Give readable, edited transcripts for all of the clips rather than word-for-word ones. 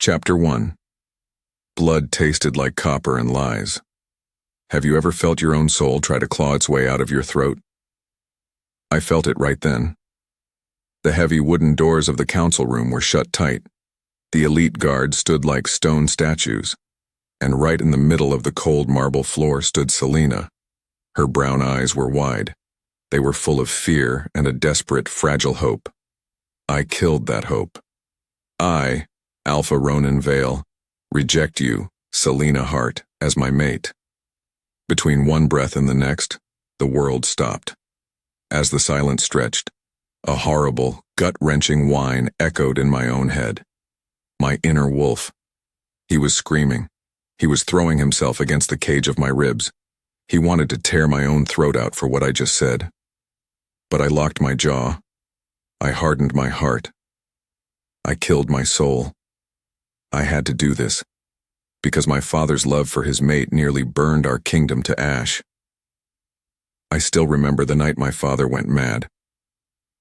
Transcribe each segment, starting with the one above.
Chapter 1. Blood tasted like copper and lies. Have you ever felt your own soul try to claw its way out of your throat? I felt it right then. The heavy wooden doors of the council room were shut tight. The elite guards stood like stone statues, and right in the middle of the cold marble floor stood Selena. Her brown eyes were wide. They were full of fear and a desperate, fragile hope. I killed that hope. I, Alpha Ronan Vale, reject you, Selena Hart, as my mate. Between one breath and the next, the world stopped. As the silence stretched, a horrible, gut-wrenching whine echoed in my own head. My inner wolf. He was screaming. He was throwing himself against the cage of my ribs. He wanted to tear my own throat out for what I just said. But I locked my jaw. I hardened my heart. I killed my soul. I had to do this, because my father's love for his mate nearly burned our kingdom to ash. I still remember the night my father went mad.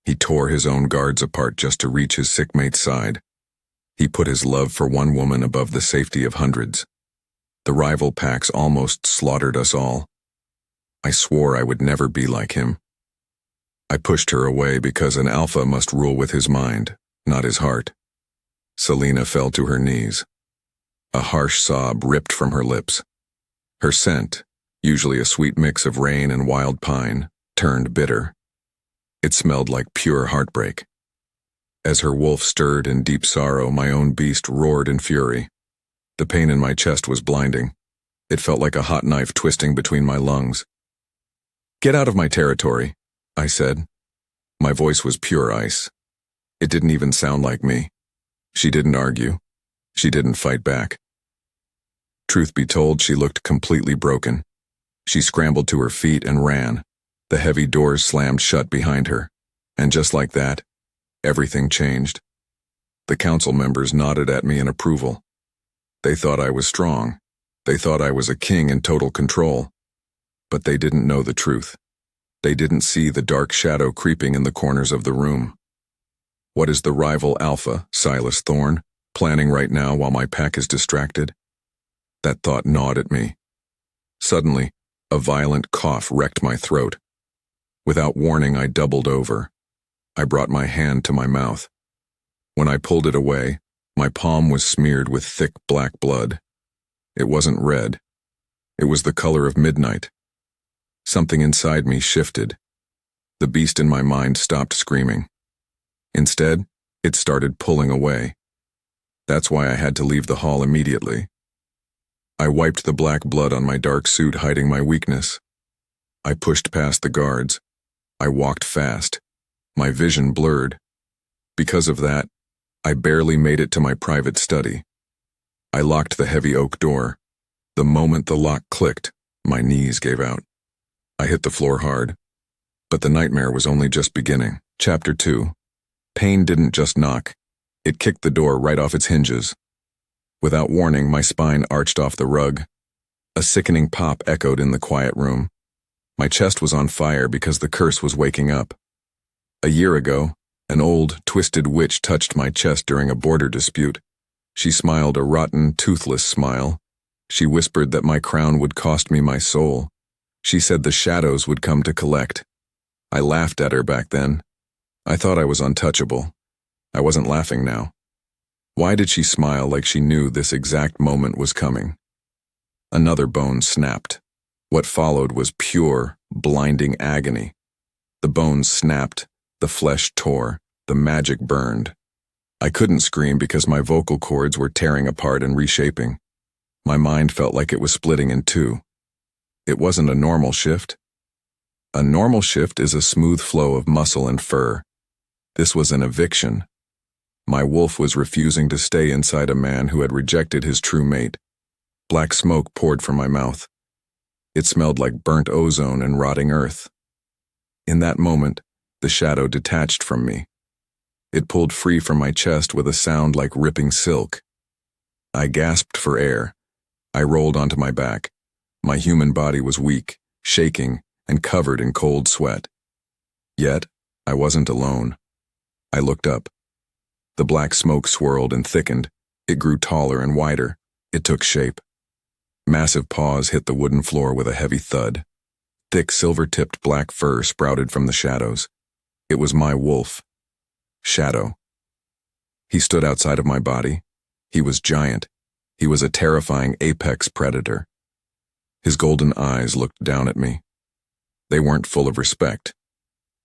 He tore his own guards apart just to reach his sick mate's side. He put his love for one woman above the safety of hundreds. The rival packs almost slaughtered us all. I swore I would never be like him. I pushed her away because an alpha must rule with his mind, not his heart. Selena fell to her knees. A harsh sob ripped from her lips. Her scent, usually a sweet mix of rain and wild pine, turned bitter. It smelled like pure heartbreak. As her wolf stirred in deep sorrow, my own beast roared in fury. The pain in my chest was blinding. It felt like a hot knife twisting between my lungs. "Get out of my territory," I said. My voice was pure ice. It didn't even sound like me. She didn't argue. She didn't fight back. Truth be told, she looked completely broken. She scrambled to her feet and ran. The heavy doors slammed shut behind her, and just like that, everything changed. The council members nodded at me in approval. They thought I was strong. They thought I was a king in total control. But they didn't know the truth. They didn't see the dark shadow creeping in the corners of the room. What is the rival alpha, Silas Thorne, planning right now while my pack is distracted? That thought gnawed at me. Suddenly, a violent cough wrecked my throat. Without warning, I doubled over. I brought my hand to my mouth. When I pulled it away, my palm was smeared with thick black blood. It wasn't red. It was the color of midnight. Something inside me shifted. The beast in my mind stopped screaming. Instead, it started pulling away. That's why I had to leave the hall immediately. I wiped the black blood on my dark suit, hiding my weakness. I pushed past the guards. I walked fast. My vision blurred. Because of that, I barely made it to my private study. I locked the heavy oak door. The moment the lock clicked, my knees gave out. I hit the floor hard. But the nightmare was only just beginning. Chapter 2. Pain didn't just knock. It kicked the door right off its hinges. Without warning, my spine arched off the rug. A sickening pop echoed in the quiet room. My chest was on fire because the curse was waking up. A year ago, an old, twisted witch touched my chest during a border dispute. She smiled a rotten, toothless smile. She whispered that my crown would cost me my soul. She said the shadows would come to collect. I laughed at her back then. I thought I was untouchable. I wasn't laughing now. Why did she smile like she knew this exact moment was coming? Another bone snapped. What followed was pure, blinding agony. The bones snapped, the flesh tore, the magic burned. I couldn't scream because my vocal cords were tearing apart and reshaping. My mind felt like it was splitting in two. It wasn't a normal shift. A normal shift is a smooth flow of muscle and fur. This was an eviction. My wolf was refusing to stay inside a man who had rejected his true mate. Black smoke poured from my mouth. It smelled like burnt ozone and rotting earth. In that moment, the shadow detached from me. It pulled free from my chest with a sound like ripping silk. I gasped for air. I rolled onto my back. My human body was weak, shaking, and covered in cold sweat. Yet, I wasn't alone. I looked up. The black smoke swirled and thickened. It grew taller and wider. It took shape. Massive paws hit the wooden floor with a heavy thud. Thick silver-tipped black fur sprouted from the shadows. It was my wolf. Shadow. He stood outside of my body. He was giant. He was a terrifying apex predator. His golden eyes looked down at me. They weren't full of respect.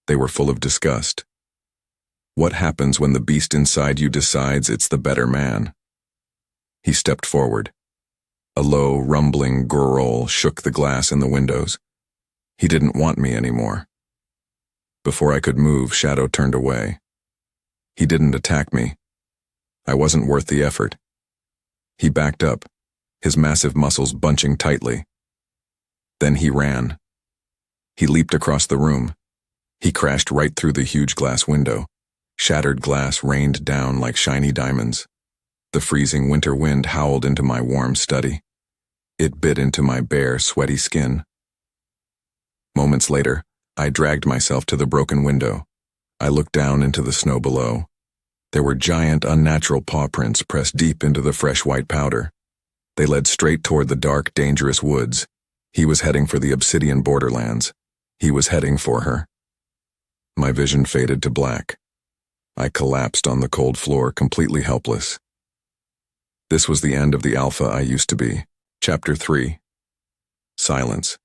They were full of disgust. What happens when the beast inside you decides it's the better man? He stepped forward. A low, rumbling growl shook the glass in the windows. He didn't want me anymore. Before I could move, Shadow turned away. He didn't attack me. I wasn't worth the effort. He backed up, his massive muscles bunching tightly. Then he ran. He leaped across the room. He crashed right through the huge glass window. Shattered glass rained down like shiny diamonds. The freezing winter wind howled into my warm study. It bit into my bare, sweaty skin. Moments later, I dragged myself to the broken window. I looked down into the snow below. There were giant, unnatural paw prints pressed deep into the fresh white powder. They led straight toward the dark, dangerous woods. He was heading for the obsidian borderlands. He was heading for her. My vision faded to black. I collapsed on the cold floor, completely helpless. This was the end of the alpha I used to be. Chapter 3. Silence.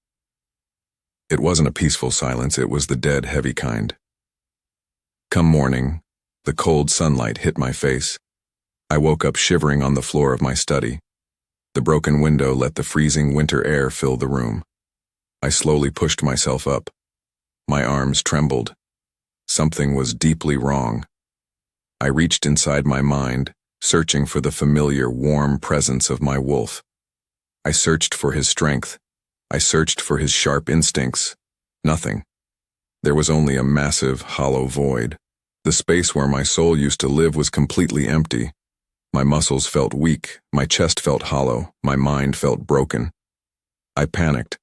It wasn't a peaceful silence, it was the dead, heavy kind. Come morning, the cold sunlight hit my face. I woke up shivering on the floor of my study. The broken window let the freezing winter air fill the room. I slowly pushed myself up. My arms trembled. Something was deeply wrong. I reached inside my mind, searching for the familiar, warm presence of my wolf. I searched for his strength. I searched for his sharp instincts. Nothing. There was only a massive, hollow void. The space where my soul used to live was completely empty. My muscles felt weak, my chest felt hollow, my mind felt broken. I panicked.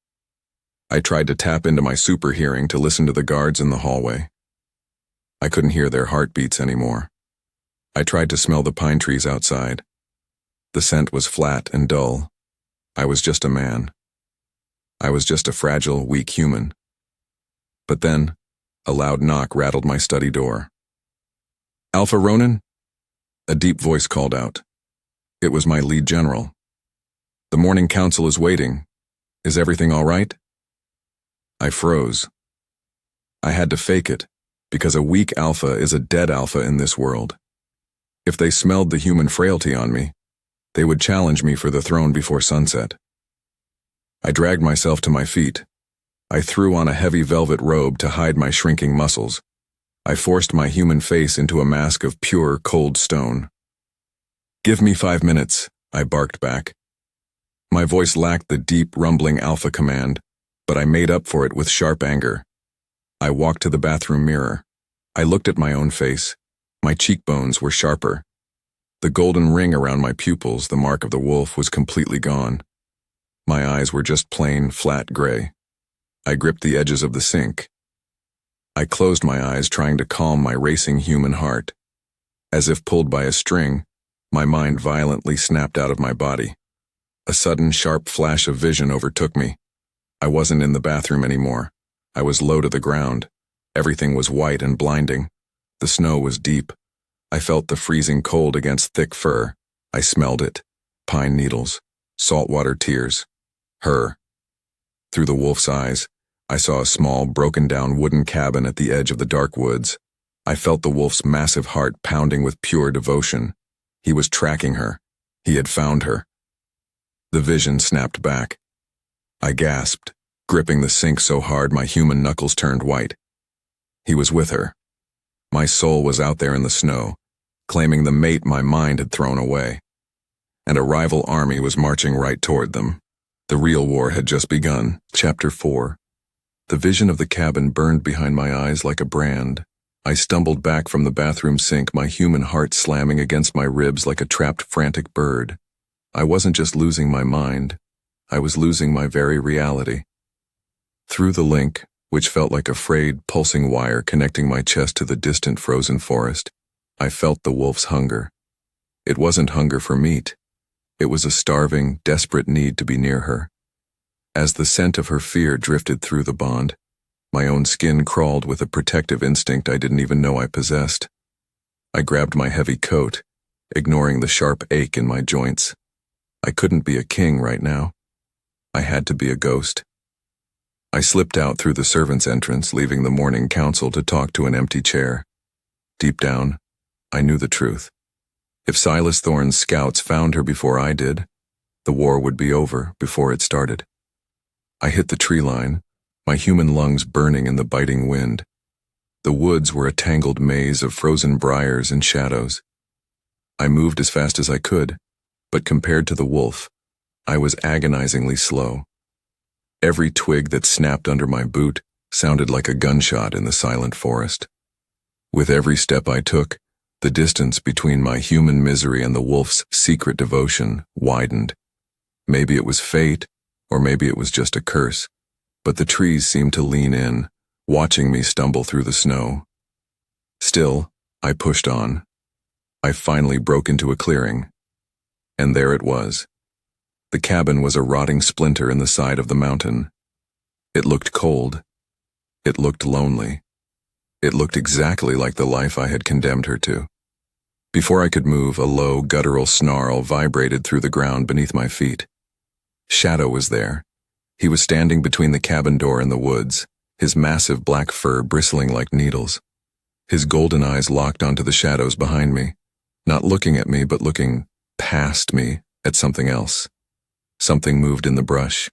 I tried to tap into my super hearing to listen to the guards in the hallway. I couldn't hear their heartbeats anymore. I tried to smell the pine trees outside. The scent was flat and dull. I was just a man. I was just a fragile, weak human. But then, a loud knock rattled my study door. "Alpha Ronan?" A deep voice called out. It was my lead general. "The morning council is waiting. Is everything all right?" I froze. I had to fake it, because a weak alpha is a dead alpha in this world. If they smelled the human frailty on me, they would challenge me for the throne before sunset. I dragged myself to my feet. I threw on a heavy velvet robe to hide my shrinking muscles. I forced my human face into a mask of pure, cold stone. "Give me 5 minutes," I barked back. My voice lacked the deep, rumbling alpha command, but I made up for it with sharp anger. I walked to the bathroom mirror. I looked at my own face. My cheekbones were sharper. The golden ring around my pupils, the mark of the wolf, was completely gone. My eyes were just plain, flat gray. I gripped the edges of the sink. I closed my eyes, trying to calm my racing human heart. As if pulled by a string, my mind violently snapped out of my body. A sudden, sharp flash of vision overtook me. I wasn't in the bathroom anymore. I was low to the ground. Everything was white and blinding. The snow was deep. I felt the freezing cold against thick fur. I smelled it. Pine needles. Saltwater tears. Her. Through the wolf's eyes, I saw a small, broken-down wooden cabin at the edge of the dark woods. I felt the wolf's massive heart pounding with pure devotion. He was tracking her. He had found her. The vision snapped back. I gasped, gripping the sink so hard my human knuckles turned white. He was with her. My soul was out there in the snow, claiming the mate my mind had thrown away. And a rival army was marching right toward them. The real war had just begun. Chapter 4. The vision of the cabin burned behind my eyes like a brand. I stumbled back from the bathroom sink, my human heart slamming against my ribs like a trapped, frantic bird. I wasn't just losing my mind. I was losing my very reality. Through the link, which felt like a frayed, pulsing wire connecting my chest to the distant frozen forest, I felt the wolf's hunger. It wasn't hunger for meat. It was a starving, desperate need to be near her. As the scent of her fear drifted through the bond, my own skin crawled with a protective instinct I didn't even know I possessed. I grabbed my heavy coat, ignoring the sharp ache in my joints. I couldn't be a king right now. I had to be a ghost. I slipped out through the servants' entrance, leaving the morning council to talk to an empty chair. Deep down, I knew the truth. If Silas Thorne's scouts found her before I did, the war would be over before it started. I hit the tree line, my human lungs burning in the biting wind. The woods were a tangled maze of frozen briars and shadows. I moved as fast as I could, but compared to the wolf, I was agonizingly slow. Every twig that snapped under my boot sounded like a gunshot in the silent forest. With every step I took, the distance between my human misery and the wolf's secret devotion widened. Maybe it was fate, or maybe it was just a curse, but the trees seemed to lean in, watching me stumble through the snow. Still, I pushed on. I finally broke into a clearing. And there it was. The cabin was a rotting splinter in the side of the mountain. It looked cold. It looked lonely. It looked exactly like the life I had condemned her to. Before I could move, a low, guttural snarl vibrated through the ground beneath my feet. Shadow was there. He was standing between the cabin door and the woods, his massive black fur bristling like needles. His golden eyes locked onto the shadows behind me, not looking at me but looking past me at something else. Something moved in the brush.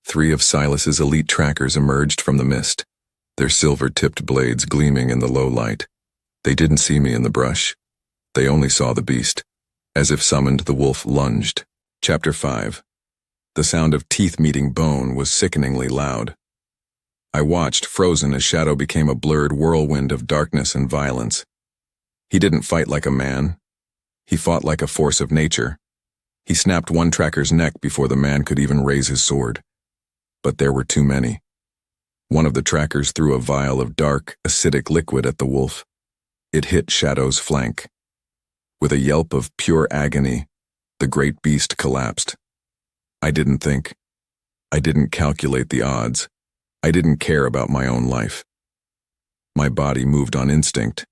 3 of Silas's elite trackers emerged from the mist, their silver-tipped blades gleaming in the low light. They didn't see me in the brush. They only saw the beast. As if summoned, the wolf lunged. Chapter 5. The sound of teeth meeting bone was sickeningly loud. I watched, frozen, as Shadow became a blurred whirlwind of darkness and violence. He didn't fight like a man. He fought like a force of nature. He snapped one tracker's neck before the man could even raise his sword. But there were too many. One of the trackers threw a vial of dark, acidic liquid at the wolf. It hit Shadow's flank. With a yelp of pure agony, the great beast collapsed. I didn't think. I didn't calculate the odds. I didn't care about my own life. My body moved on instinct.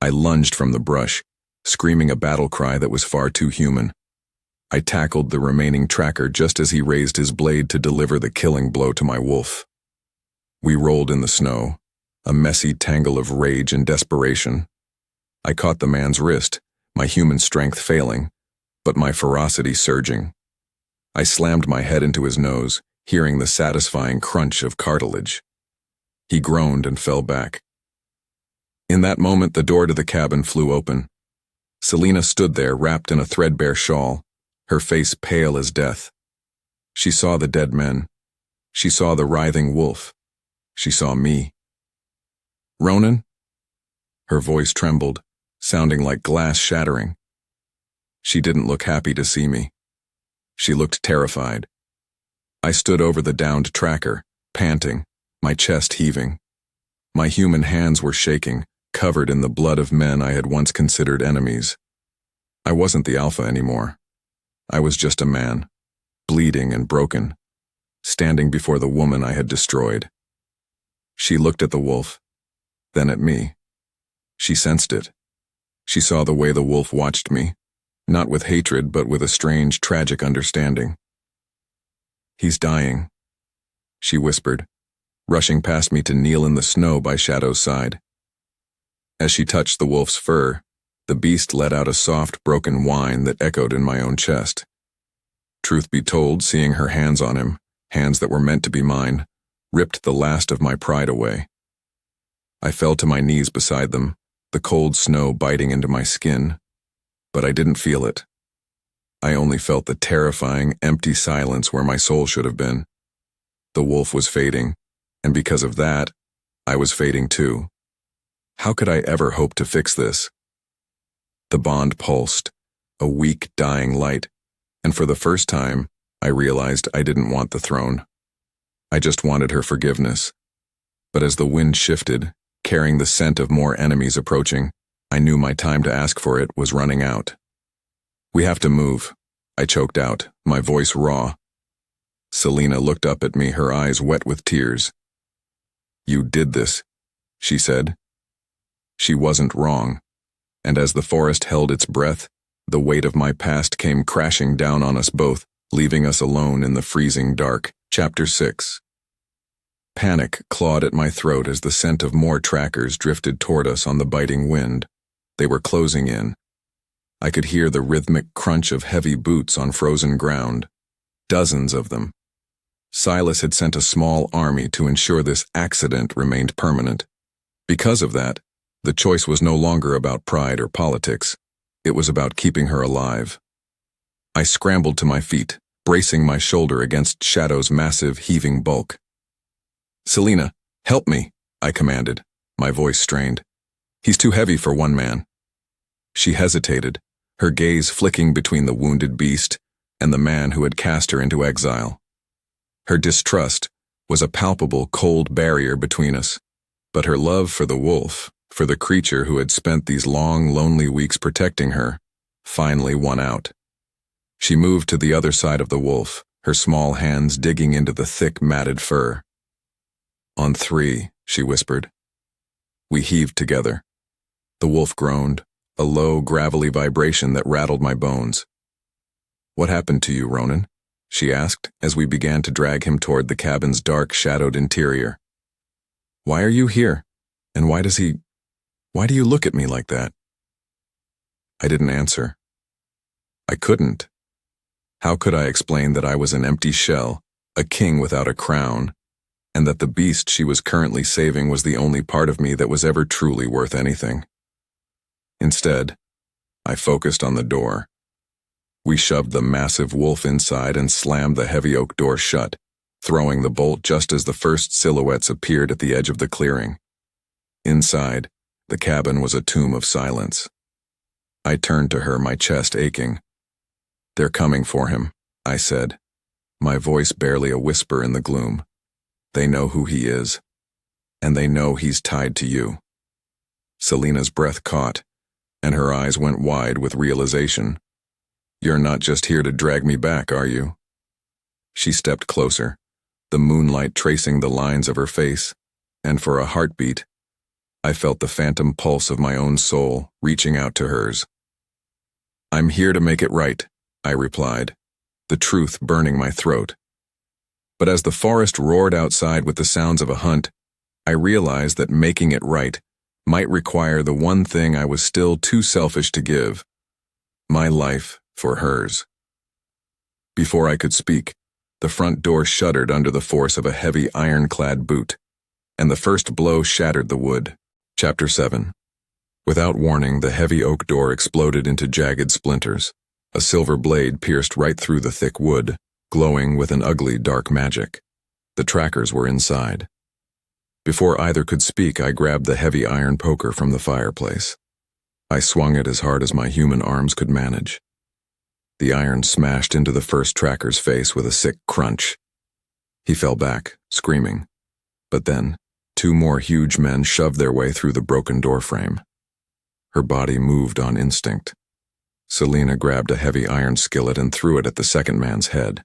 I lunged from the brush, screaming a battle cry that was far too human. I tackled the remaining tracker just as he raised his blade to deliver the killing blow to my wolf. We rolled in the snow, a messy tangle of rage and desperation. I caught the man's wrist, my human strength failing, but my ferocity surging. I slammed my head into his nose, hearing the satisfying crunch of cartilage. He groaned and fell back. In that moment, the door to the cabin flew open. Selena stood there, wrapped in a threadbare shawl, her face pale as death. She saw the dead men. She saw the writhing wolf. She saw me. "Ronan?" Her voice trembled, sounding like glass shattering. She didn't look happy to see me. She looked terrified. I stood over the downed tracker, panting, my chest heaving. My human hands were shaking, covered in the blood of men I had once considered enemies. I wasn't the alpha anymore. I was just a man, bleeding and broken, standing before the woman I had destroyed. She looked at the wolf, then at me. She sensed it. She saw the way the wolf watched me, not with hatred but with a strange, tragic understanding. "He's dying," she whispered, rushing past me to kneel in the snow by Shadow's side. As she touched the wolf's fur, the beast let out a soft, broken whine that echoed in my own chest. Truth be told, seeing her hands on him, hands that were meant to be mine, ripped the last of my pride away. I fell to my knees beside them, the cold snow biting into my skin, but I didn't feel it. I only felt the terrifying, empty silence where my soul should have been. The wolf was fading, and because of that, I was fading too. How could I ever hope to fix this? The bond pulsed, a weak, dying light, and for the first time, I realized I didn't want the throne. I just wanted her forgiveness. But as the wind shifted, carrying the scent of more enemies approaching, I knew my time to ask for it was running out. "We have to move," I choked out, my voice raw. Selena looked up at me, her eyes wet with tears. "You did this," she said. She wasn't wrong, and as the forest held its breath, the weight of my past came crashing down on us both, leaving us alone in the freezing dark. Chapter 6. Panic clawed at my throat as the scent of more trackers drifted toward us on the biting wind. They were closing in. I could hear the rhythmic crunch of heavy boots on frozen ground. Dozens of them. Silas had sent a small army to ensure this accident remained permanent. Because of that, the choice was no longer about pride or politics. It was about keeping her alive. I scrambled to my feet, bracing my shoulder against Shadow's massive, heaving bulk. "Selena, help me," I commanded, my voice strained. "He's too heavy for one man." She hesitated, her gaze flicking between the wounded beast and the man who had cast her into exile. Her distrust was a palpable, cold barrier between us, but her love for the wolf, for the creature who had spent these long, lonely weeks protecting her, finally won out. She moved to the other side of the wolf, her small hands digging into the thick, matted fur. "On 3, she whispered. We heaved together. The wolf groaned, a low, gravelly vibration that rattled my bones. "What happened to you, Ronan?" she asked as we began to drag him toward the cabin's dark, shadowed interior. "Why are you here? And why do you look at me like that?" I didn't answer. I couldn't. How could I explain that I was an empty shell, a king without a crown, and that the beast she was currently saving was the only part of me that was ever truly worth anything? Instead, I focused on the door. We shoved the massive wolf inside and slammed the heavy oak door shut, throwing the bolt just as the first silhouettes appeared at the edge of the clearing. Inside, the cabin was a tomb of silence. I turned to her, my chest aching. "They're coming for him," I said, my voice barely a whisper in the gloom. "They know who he is, and they know he's tied to you." Selena's breath caught, and her eyes went wide with realization. "You're not just here to drag me back, are you?" She stepped closer, the moonlight tracing the lines of her face, and for a heartbeat, I felt the phantom pulse of my own soul reaching out to hers. "I'm here to make it right," I replied, the truth burning my throat. But as the forest roared outside with the sounds of a hunt, I realized that making it right might require the one thing I was still too selfish to give: my life for hers. Before I could speak, the front door shuddered under the force of a heavy ironclad boot, and the first blow shattered the wood. Chapter 7. Without warning, the heavy oak door exploded into jagged splinters. A silver blade pierced right through the thick wood, glowing with an ugly dark magic. The trackers were inside. Before either could speak, I grabbed the heavy iron poker from the fireplace. I swung it as hard as my human arms could manage. The iron smashed into the first tracker's face with a sick crunch. He fell back, screaming. But then, 2 more huge men shoved their way through the broken doorframe. Her body moved on instinct. Selena grabbed a heavy iron skillet and threw it at the second man's head.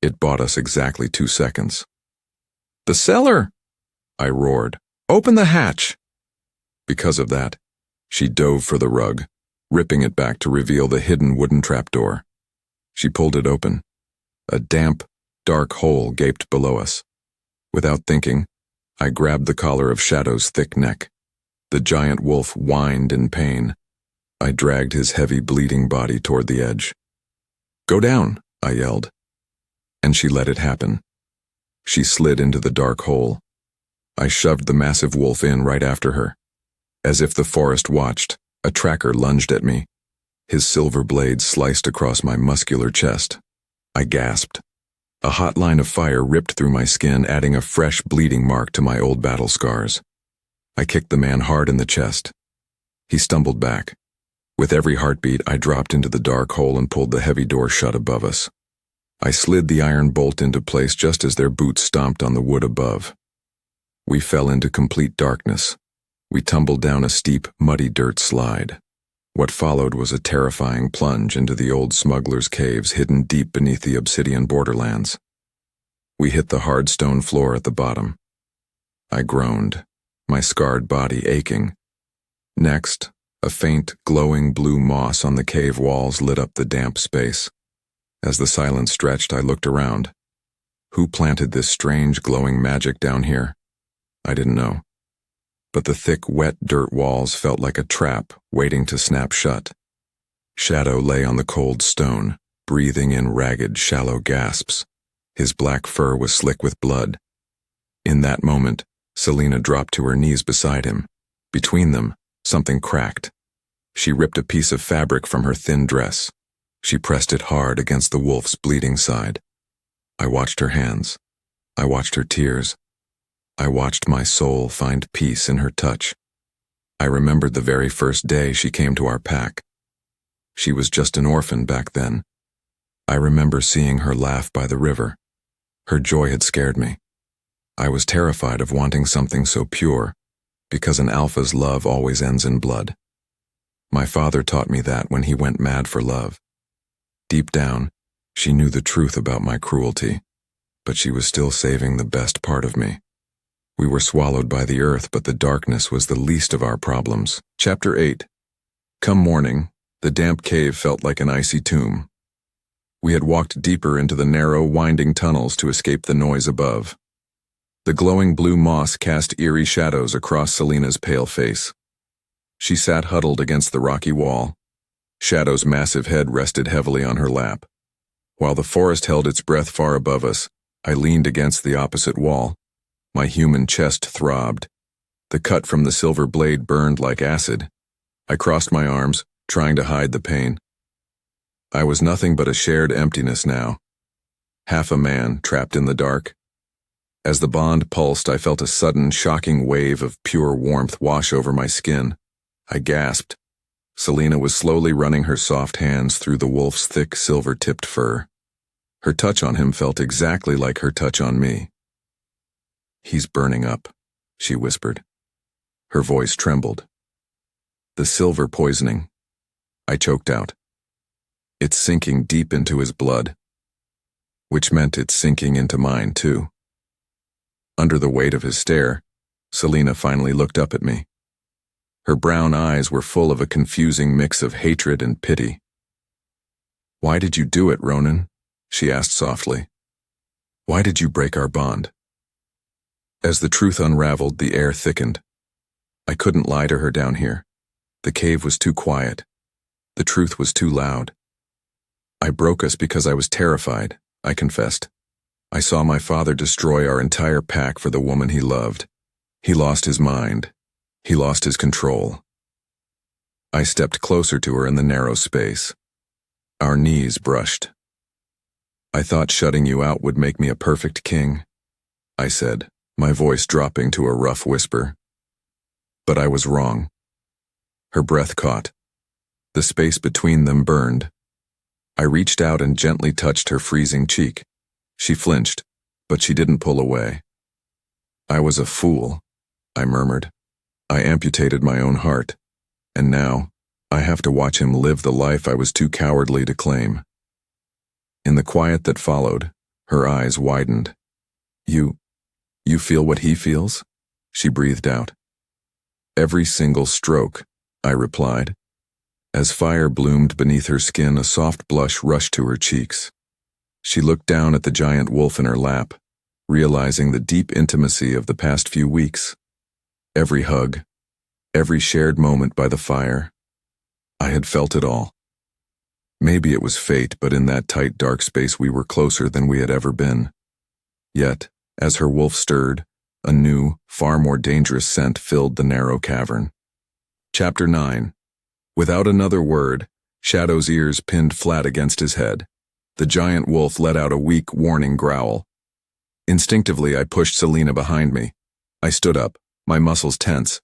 It bought us exactly 2 seconds. "The cellar!" I roared. "Open the hatch!" Because of that, she dove for the rug, ripping it back to reveal the hidden wooden trapdoor. She pulled it open. A damp, dark hole gaped below us. Without thinking, I grabbed the collar of Shadow's thick neck. The giant wolf whined in pain. I dragged his heavy, bleeding body toward the edge. "Go down," I yelled. And she let it happen. She slid into the dark hole. I shoved the massive wolf in right after her. As if the forest watched, a tracker lunged at me. His silver blade sliced across my muscular chest. I gasped. A hot line of fire ripped through my skin, adding a fresh, bleeding mark to my old battle scars. I kicked the man hard in the chest. He stumbled back. With every heartbeat, I dropped into the dark hole and pulled the heavy door shut above us. I slid the iron bolt into place just as their boots stomped on the wood above. We fell into complete darkness. We tumbled down a steep, muddy dirt slide. What followed was a terrifying plunge into the old smuggler's caves hidden deep beneath the obsidian borderlands. We hit the hard stone floor at the bottom. I groaned, my scarred body aching. Next, a faint, glowing blue moss on the cave walls lit up the damp space. As the silence stretched, I looked around. Who planted this strange, glowing magic down here? I didn't know. But the thick, wet dirt walls felt like a trap waiting to snap shut. Shadow lay on the cold stone, breathing in ragged, shallow gasps. His black fur was slick with blood. In that moment, Selena dropped to her knees beside him. Between them, something cracked. She ripped a piece of fabric from her thin dress. She pressed it hard against the wolf's bleeding side. I watched her hands. I watched her tears. I watched my soul find peace in her touch. I remembered the very first day she came to our pack. She was just an orphan back then. I remember seeing her laugh by the river. Her joy had scared me. I was terrified of wanting something so pure, because an alpha's love always ends in blood. My father taught me that when he went mad for love. Deep down, she knew the truth about my cruelty, but she was still saving the best part of me. We were swallowed by the earth, but the darkness was the least of our problems. Chapter 8. Come morning, the damp cave felt like an icy tomb. We had walked deeper into the narrow, winding tunnels to escape the noise above. The glowing blue moss cast eerie shadows across Selena's pale face. She sat huddled against the rocky wall. Shadow's massive head rested heavily on her lap. While the forest held its breath far above us, I leaned against the opposite wall. My human chest throbbed. The cut from the silver blade burned like acid. I crossed my arms, trying to hide the pain. I was nothing but a shared emptiness now. Half a man trapped in the dark. As the bond pulsed, I felt a sudden, shocking wave of pure warmth wash over my skin. I gasped. Selena was slowly running her soft hands through the wolf's thick, silver-tipped fur. Her touch on him felt exactly like her touch on me. "He's burning up," she whispered. Her voice trembled. "The silver poisoning," I choked out. "It's sinking deep into his blood." Which meant it's sinking into mine, too. Under the weight of his stare, Selena finally looked up at me. Her brown eyes were full of a confusing mix of hatred and pity. "Why did you do it, Ronan?" she asked softly. "Why did you break our bond?" As the truth unraveled, the air thickened. I couldn't lie to her down here. The cave was too quiet. The truth was too loud. "I broke us because I was terrified," I confessed. "I saw my father destroy our entire pack for the woman he loved. He lost his mind. He lost his control." I stepped closer to her in the narrow space. Our knees brushed. "I thought shutting you out would make me a perfect king," I said, my voice dropping to a rough whisper. But I was wrong. Her breath caught. The space between them burned. I reached out and gently touched her freezing cheek. She flinched, but she didn't pull away. "I was a fool," I murmured. "I amputated my own heart, and now I have to watch him live the life I was too cowardly to claim." In the quiet that followed, her eyes widened. You feel what he feels?" she breathed out. "Every single stroke," I replied. As fire bloomed beneath her skin, a soft blush rushed to her cheeks. She looked down at the giant wolf in her lap, realizing the deep intimacy of the past few weeks. Every hug, every shared moment by the fire. I had felt it all. Maybe it was fate, but in that tight, dark space we were closer than we had ever been. Yet, as her wolf stirred, a new, far more dangerous scent filled the narrow cavern. Chapter 9. Without another word, Shadow's ears pinned flat against his head. The giant wolf let out a weak, warning growl. Instinctively, I pushed Selena behind me. I stood up, my muscles tense.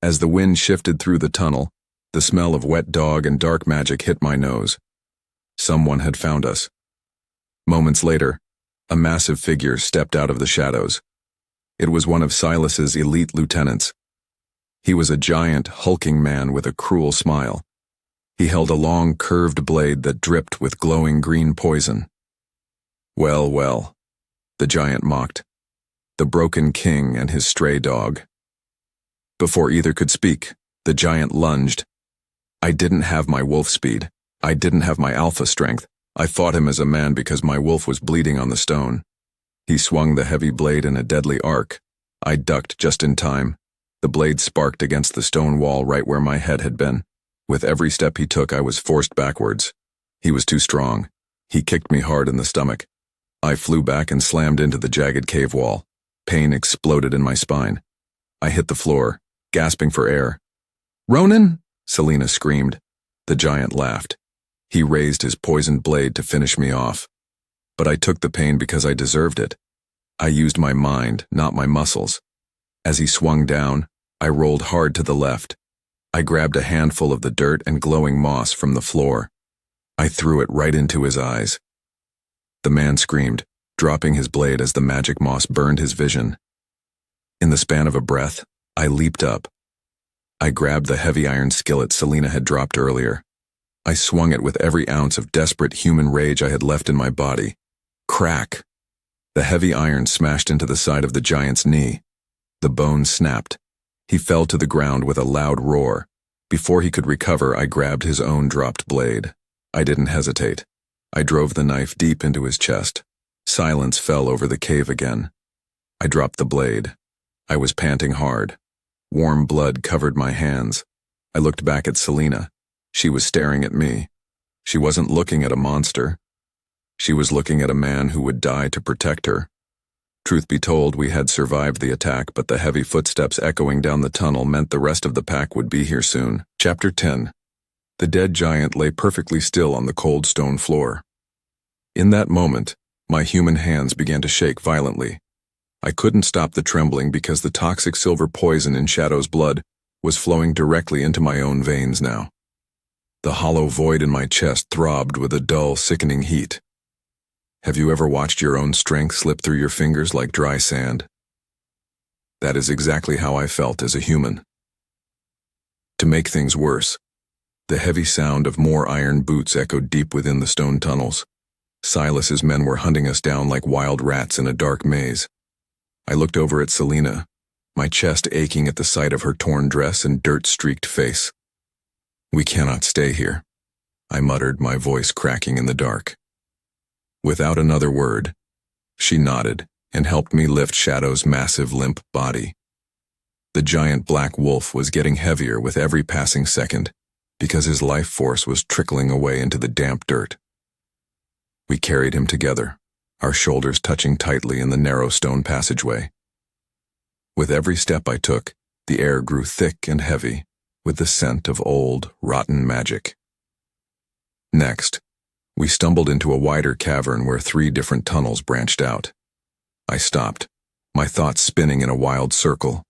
As the wind shifted through the tunnel, the smell of wet dog and dark magic hit my nose. Someone had found us. Moments later, a massive figure stepped out of the shadows. It was one of Silas's elite lieutenants. He was a giant, hulking man with a cruel smile, He held a long, curved blade that dripped with glowing green poison. "Well, well," the giant mocked. "The broken king and his stray dog." Before either could speak, the giant lunged. I didn't have my wolf speed. I didn't have my alpha strength. I fought him as a man because my wolf was bleeding on the stone. He swung the heavy blade in a deadly arc. I ducked just in time. The blade sparked against the stone wall right where my head had been. With every step he took, I was forced backwards. He was too strong. He kicked me hard in the stomach. I flew back and slammed into the jagged cave wall. Pain exploded in my spine. I hit the floor, gasping for air. "Ronan!" Selena screamed. The giant laughed. He raised his poisoned blade to finish me off. But I took the pain because I deserved it. I used my mind, not my muscles. As he swung down, I rolled hard to the left. I grabbed a handful of the dirt and glowing moss from the floor. I threw it right into his eyes. The man screamed, dropping his blade as the magic moss burned his vision. In the span of a breath, I leaped up. I grabbed the heavy iron skillet Selena had dropped earlier. I swung it with every ounce of desperate human rage I had left in my body. Crack! The heavy iron smashed into the side of the giant's knee. The bone snapped. He fell to the ground with a loud roar. Before he could recover, I grabbed his own dropped blade. I didn't hesitate. I drove the knife deep into his chest. Silence fell over the cave again. I dropped the blade. I was panting hard. Warm blood covered my hands. I looked back at Selena. She was staring at me. She wasn't looking at a monster. She was looking at a man who would die to protect her. Truth be told, we had survived the attack, but the heavy footsteps echoing down the tunnel meant the rest of the pack would be here soon. Chapter 10. The dead giant lay perfectly still on the cold stone floor. In that moment, my human hands began to shake violently. I couldn't stop the trembling because the toxic silver poison in Shadow's blood was flowing directly into my own veins now. The hollow void in my chest throbbed with a dull, sickening heat. Have you ever watched your own strength slip through your fingers like dry sand? That is exactly how I felt as a human. To make things worse, the heavy sound of more iron boots echoed deep within the stone tunnels. Silas's men were hunting us down like wild rats in a dark maze. I looked over at Selena, my chest aching at the sight of her torn dress and dirt-streaked face. "We cannot stay here," I muttered, my voice cracking in the dark. Without another word, she nodded and helped me lift Shadow's massive, limp body. The giant black wolf was getting heavier with every passing second because his life force was trickling away into the damp dirt. We carried him together, our shoulders touching tightly in the narrow stone passageway. With every step I took, the air grew thick and heavy, with the scent of old, rotten magic. Next, we stumbled into a wider cavern where 3 different tunnels branched out. I stopped, my thoughts spinning in a wild circle.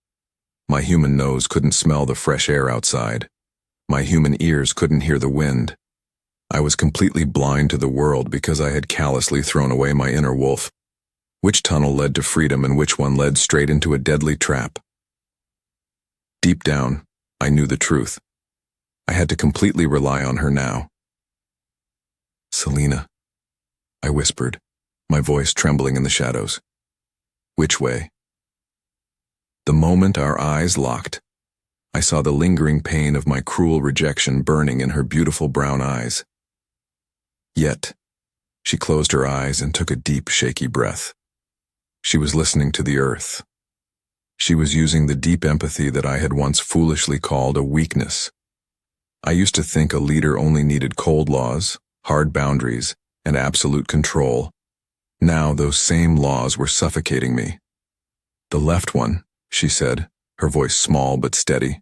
My human nose couldn't smell the fresh air outside. My human ears couldn't hear the wind. I was completely blind to the world because I had callously thrown away my inner wolf. Which tunnel led to freedom and which one led straight into a deadly trap? Deep down, I knew the truth. I had to completely rely on her now. "Selena," I whispered, my voice trembling in the shadows. "Which way?" The moment our eyes locked, I saw the lingering pain of my cruel rejection burning in her beautiful brown eyes. Yet, she closed her eyes and took a deep, shaky breath. She was listening to the earth. She was using the deep empathy that I had once foolishly called a weakness. I used to think a leader only needed cold laws, hard boundaries, and absolute control. Now those same laws were suffocating me. "The left one," she said, her voice small but steady.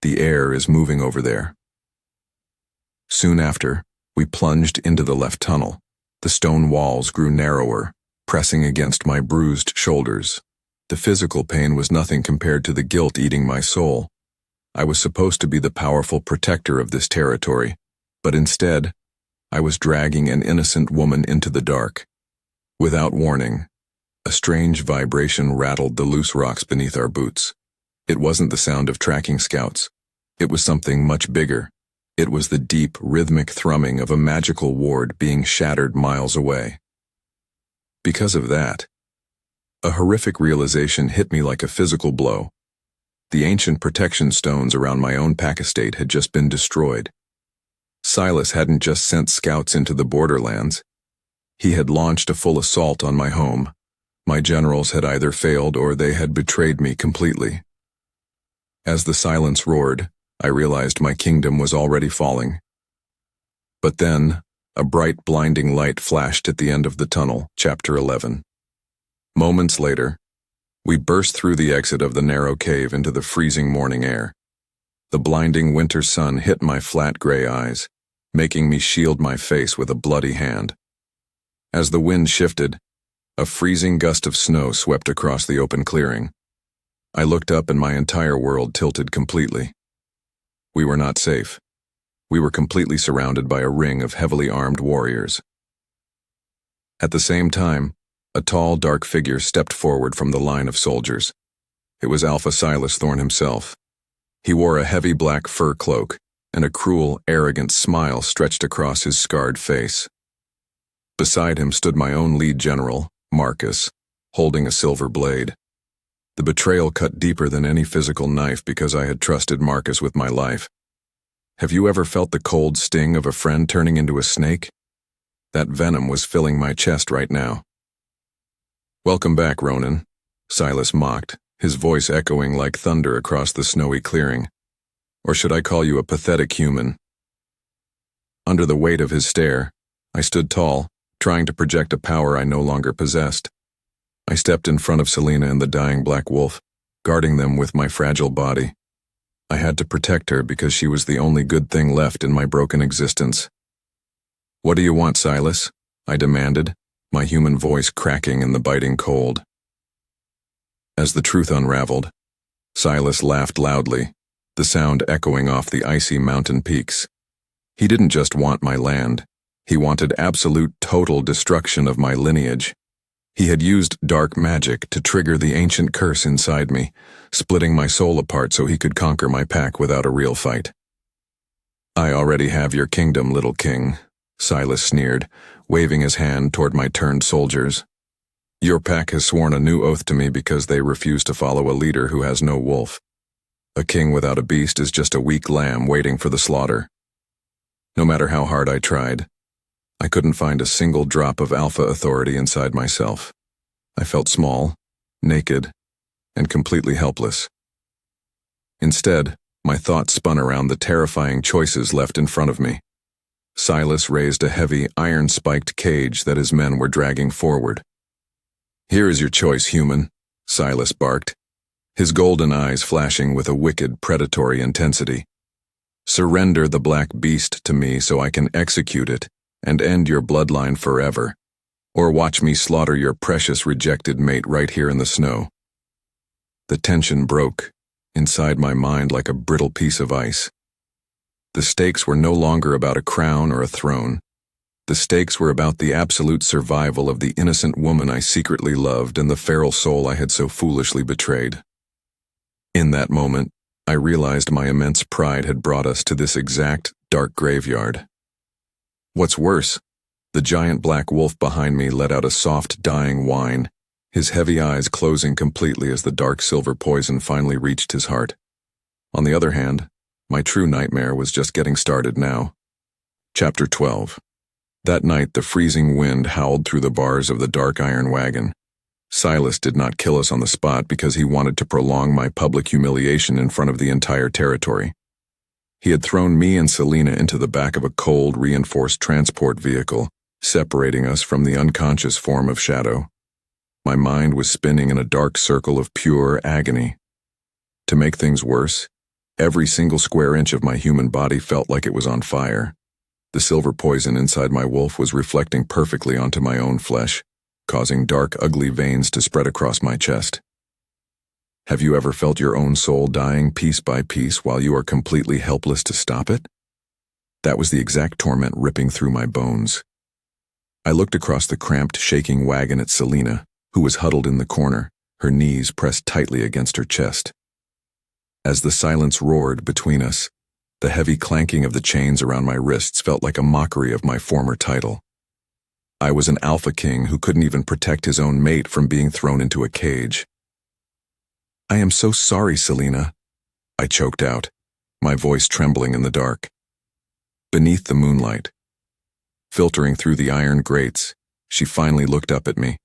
"The air is moving over there." Soon after, we plunged into the left tunnel. The stone walls grew narrower, pressing against my bruised shoulders. The physical pain was nothing compared to the guilt eating my soul. I was supposed to be the powerful protector of this territory, but instead, I was dragging an innocent woman into the dark. Without warning, a strange vibration rattled the loose rocks beneath our boots. It wasn't the sound of tracking scouts. It was something much bigger, It was the deep, rhythmic thrumming of a magical ward being shattered miles away. Because of that, a horrific realization hit me like a physical blow. The ancient protection stones around my own pack estate had just been destroyed. Silas hadn't just sent scouts into the borderlands. He had launched a full assault on my home. My generals had either failed or they had betrayed me completely. As the silence roared, I realized my kingdom was already falling. But then, a bright, blinding light flashed at the end of the tunnel, Chapter 11. Moments later, we burst through the exit of the narrow cave into the freezing morning air. The blinding winter sun hit my flat gray eyes, making me shield my face with a bloody hand. As the wind shifted, a freezing gust of snow swept across the open clearing. I looked up and my entire world tilted completely. We were not safe. We were completely surrounded by a ring of heavily armed warriors. At the same time, a tall, dark figure stepped forward from the line of soldiers. It was Alpha Silas Thorne himself. He wore a heavy black fur cloak, and a cruel, arrogant smile stretched across his scarred face. Beside him stood my own lead general, Marcus, holding a silver blade. The betrayal cut deeper than any physical knife because I had trusted Marcus with my life. Have you ever felt the cold sting of a friend turning into a snake? That venom was filling my chest right now. "Welcome back, Ronan," Silas mocked, his voice echoing like thunder across the snowy clearing. Or should I call you a pathetic human? Under the weight of his stare, I stood tall, trying to project a power I no longer possessed. I stepped in front of Selena and the dying black wolf, guarding them with my fragile body. I had to protect her because she was the only good thing left in my broken existence. "What do you want, Silas?" I demanded, my human voice cracking in the biting cold. As the truth unraveled, Silas laughed loudly, the sound echoing off the icy mountain peaks. He didn't just want my land. He wanted absolute, total destruction of my lineage. He had used dark magic to trigger the ancient curse inside me, splitting my soul apart so he could conquer my pack without a real fight. "I already have your kingdom, little king," Silas sneered, waving his hand toward my turned soldiers. "Your pack has sworn a new oath to me because they refuse to follow a leader who has no wolf. A king without a beast is just a weak lamb waiting for the slaughter." No matter how hard I tried, I couldn't find a single drop of alpha authority inside myself. I felt small, naked, and completely helpless. Instead, my thoughts spun around the terrifying choices left in front of me. Silas raised a heavy, iron-spiked cage that his men were dragging forward. "Here is your choice, human," Silas barked, his golden eyes flashing with a wicked, predatory intensity. "Surrender the black beast to me so I can execute it and end your bloodline forever, or watch me slaughter your precious rejected mate right here in the snow." The tension broke inside my mind like a brittle piece of ice. The stakes were no longer about a crown or a throne. The stakes were about the absolute survival of the innocent woman I secretly loved and the feral soul I had so foolishly betrayed. In that moment, I realized my immense pride had brought us to this exact, dark graveyard. What's worse, the giant black wolf behind me let out a soft, dying whine, his heavy eyes closing completely as the dark silver poison finally reached his heart. On the other hand, my true nightmare was just getting started now. Chapter 12. That night, the freezing wind howled through the bars of the dark iron wagon. Silas did not kill us on the spot because he wanted to prolong my public humiliation in front of the entire territory. He had thrown me and Selena into the back of a cold, reinforced transport vehicle, separating us from the unconscious form of shadow. My mind was spinning in a dark circle of pure agony. To make things worse, every single square inch of my human body felt like it was on fire. The silver poison inside my wolf was reflecting perfectly onto my own flesh, causing dark, ugly veins to spread across my chest. Have you ever felt your own soul dying piece by piece while you are completely helpless to stop it? That was the exact torment ripping through my bones. I looked across the cramped, shaking wagon at Selena, who was huddled in the corner, her knees pressed tightly against her chest. As the silence roared between us, The heavy clanking of the chains around my wrists felt like a mockery of my former title. I was an alpha king who couldn't even protect his own mate from being thrown into a cage. "I am so sorry, Selena," I choked out, my voice trembling in the dark. Beneath the moonlight, filtering through the iron grates, she finally looked up at me.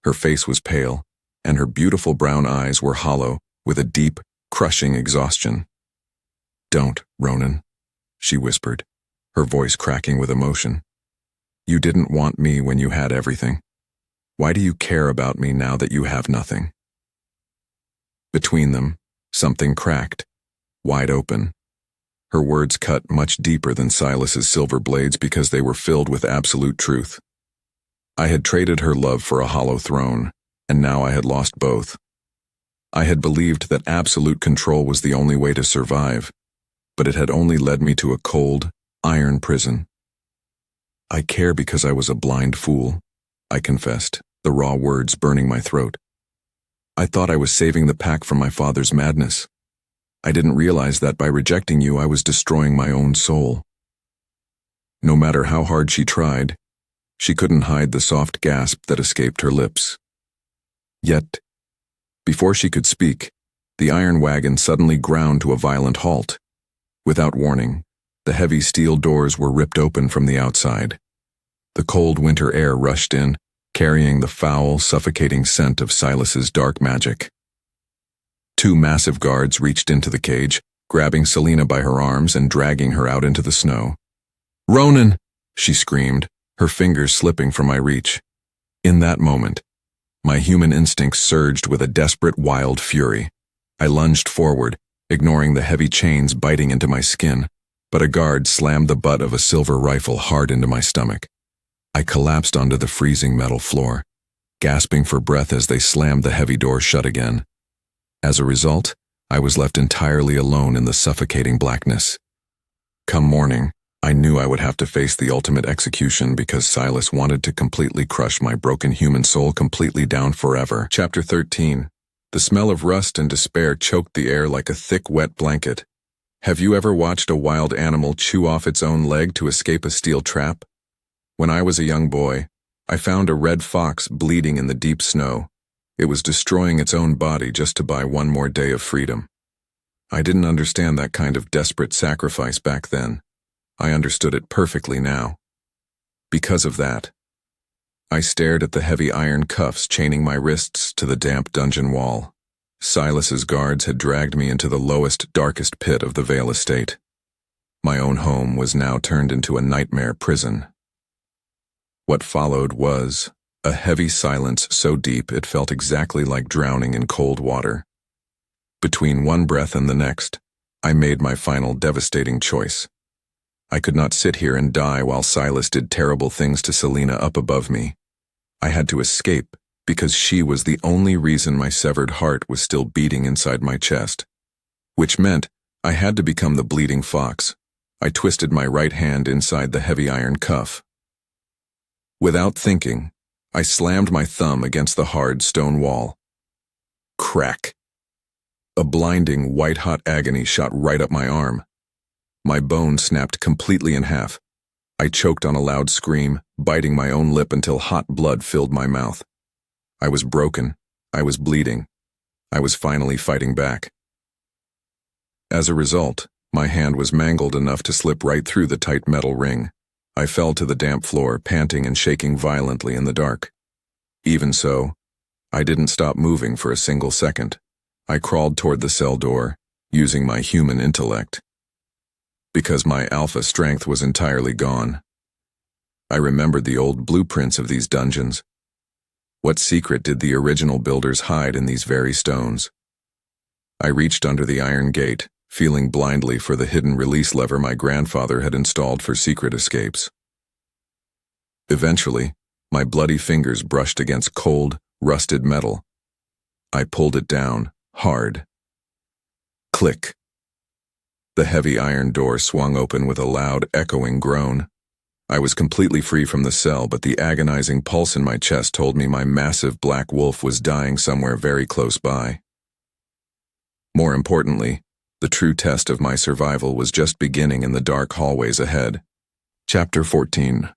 Her face was pale, and her beautiful brown eyes were hollow with a deep, crushing exhaustion. "Don't, Ronan," she whispered, her voice cracking with emotion. "You didn't want me when you had everything. Why do you care about me now that you have nothing?" Between them, something cracked, wide open. Her words cut much deeper than Silas's silver blades because they were filled with absolute truth. I had traded her love for a hollow throne, and now I had lost both. I had believed that absolute control was the only way to survive, but it had only led me to a cold, iron prison. "I care because I was a blind fool," I confessed, the raw words burning my throat. "I thought I was saving the pack from my father's madness. I didn't realize that by rejecting you I was destroying my own soul." No matter how hard she tried, she couldn't hide the soft gasp that escaped her lips. Yet, before she could speak, the iron wagon suddenly ground to a violent halt. Without warning, the heavy steel doors were ripped open from the outside. The cold winter air rushed in, carrying the foul, suffocating scent of Silas's dark magic. Two massive guards reached into the cage, grabbing Selena by her arms and dragging her out into the snow. "Ronan!" she screamed, her fingers slipping from my reach. In that moment, my human instincts surged with a desperate, wild fury. I lunged forward, ignoring the heavy chains biting into my skin, but a guard slammed the butt of a silver rifle hard into my stomach. I collapsed onto the freezing metal floor, gasping for breath as they slammed the heavy door shut again. As a result, I was left entirely alone in the suffocating blackness. Come morning, I knew I would have to face the ultimate execution because Silas wanted to completely crush my broken human soul completely down forever. Chapter 13. The smell of rust and despair choked the air like a thick, wet blanket. Have you ever watched a wild animal chew off its own leg to escape a steel trap? When I was a young boy, I found a red fox bleeding in the deep snow. It was destroying its own body just to buy one more day of freedom. I didn't understand that kind of desperate sacrifice back then. I understood it perfectly now. Because of that, I stared at the heavy iron cuffs chaining my wrists to the damp dungeon wall. Silas's guards had dragged me into the lowest, darkest pit of the Vale estate. My own home was now turned into a nightmare prison. What followed was a heavy silence so deep it felt exactly like drowning in cold water. Between one breath and the next, I made my final devastating choice. I could not sit here and die while Silas did terrible things to Selena up above me. I had to escape because she was the only reason my severed heart was still beating inside my chest. Which meant I had to become the bleeding fox. I twisted my right hand inside the heavy iron cuff. Without thinking, I slammed my thumb against the hard stone wall. Crack! A blinding, white-hot agony shot right up my arm. My bone snapped completely in half. I choked on a loud scream, biting my own lip until hot blood filled my mouth. I was broken. I was bleeding. I was finally fighting back. As a result, my hand was mangled enough to slip right through the tight metal ring. I fell to the damp floor, panting and shaking violently in the dark. Even so, I didn't stop moving for a single second. I crawled toward the cell door, using my human intellect. Because my alpha strength was entirely gone. I remembered the old blueprints of these dungeons. What secret did the original builders hide in these very stones? I reached under the iron gate, feeling blindly for the hidden release lever my grandfather had installed for secret escapes. Eventually, my bloody fingers brushed against cold, rusted metal. I pulled it down, hard. Click. The heavy iron door swung open with a loud, echoing groan. I was completely free from the cell, but the agonizing pulse in my chest told me my massive black wolf was dying somewhere very close by. More importantly, The true test of my survival was just beginning in the dark hallways ahead. Chapter 14.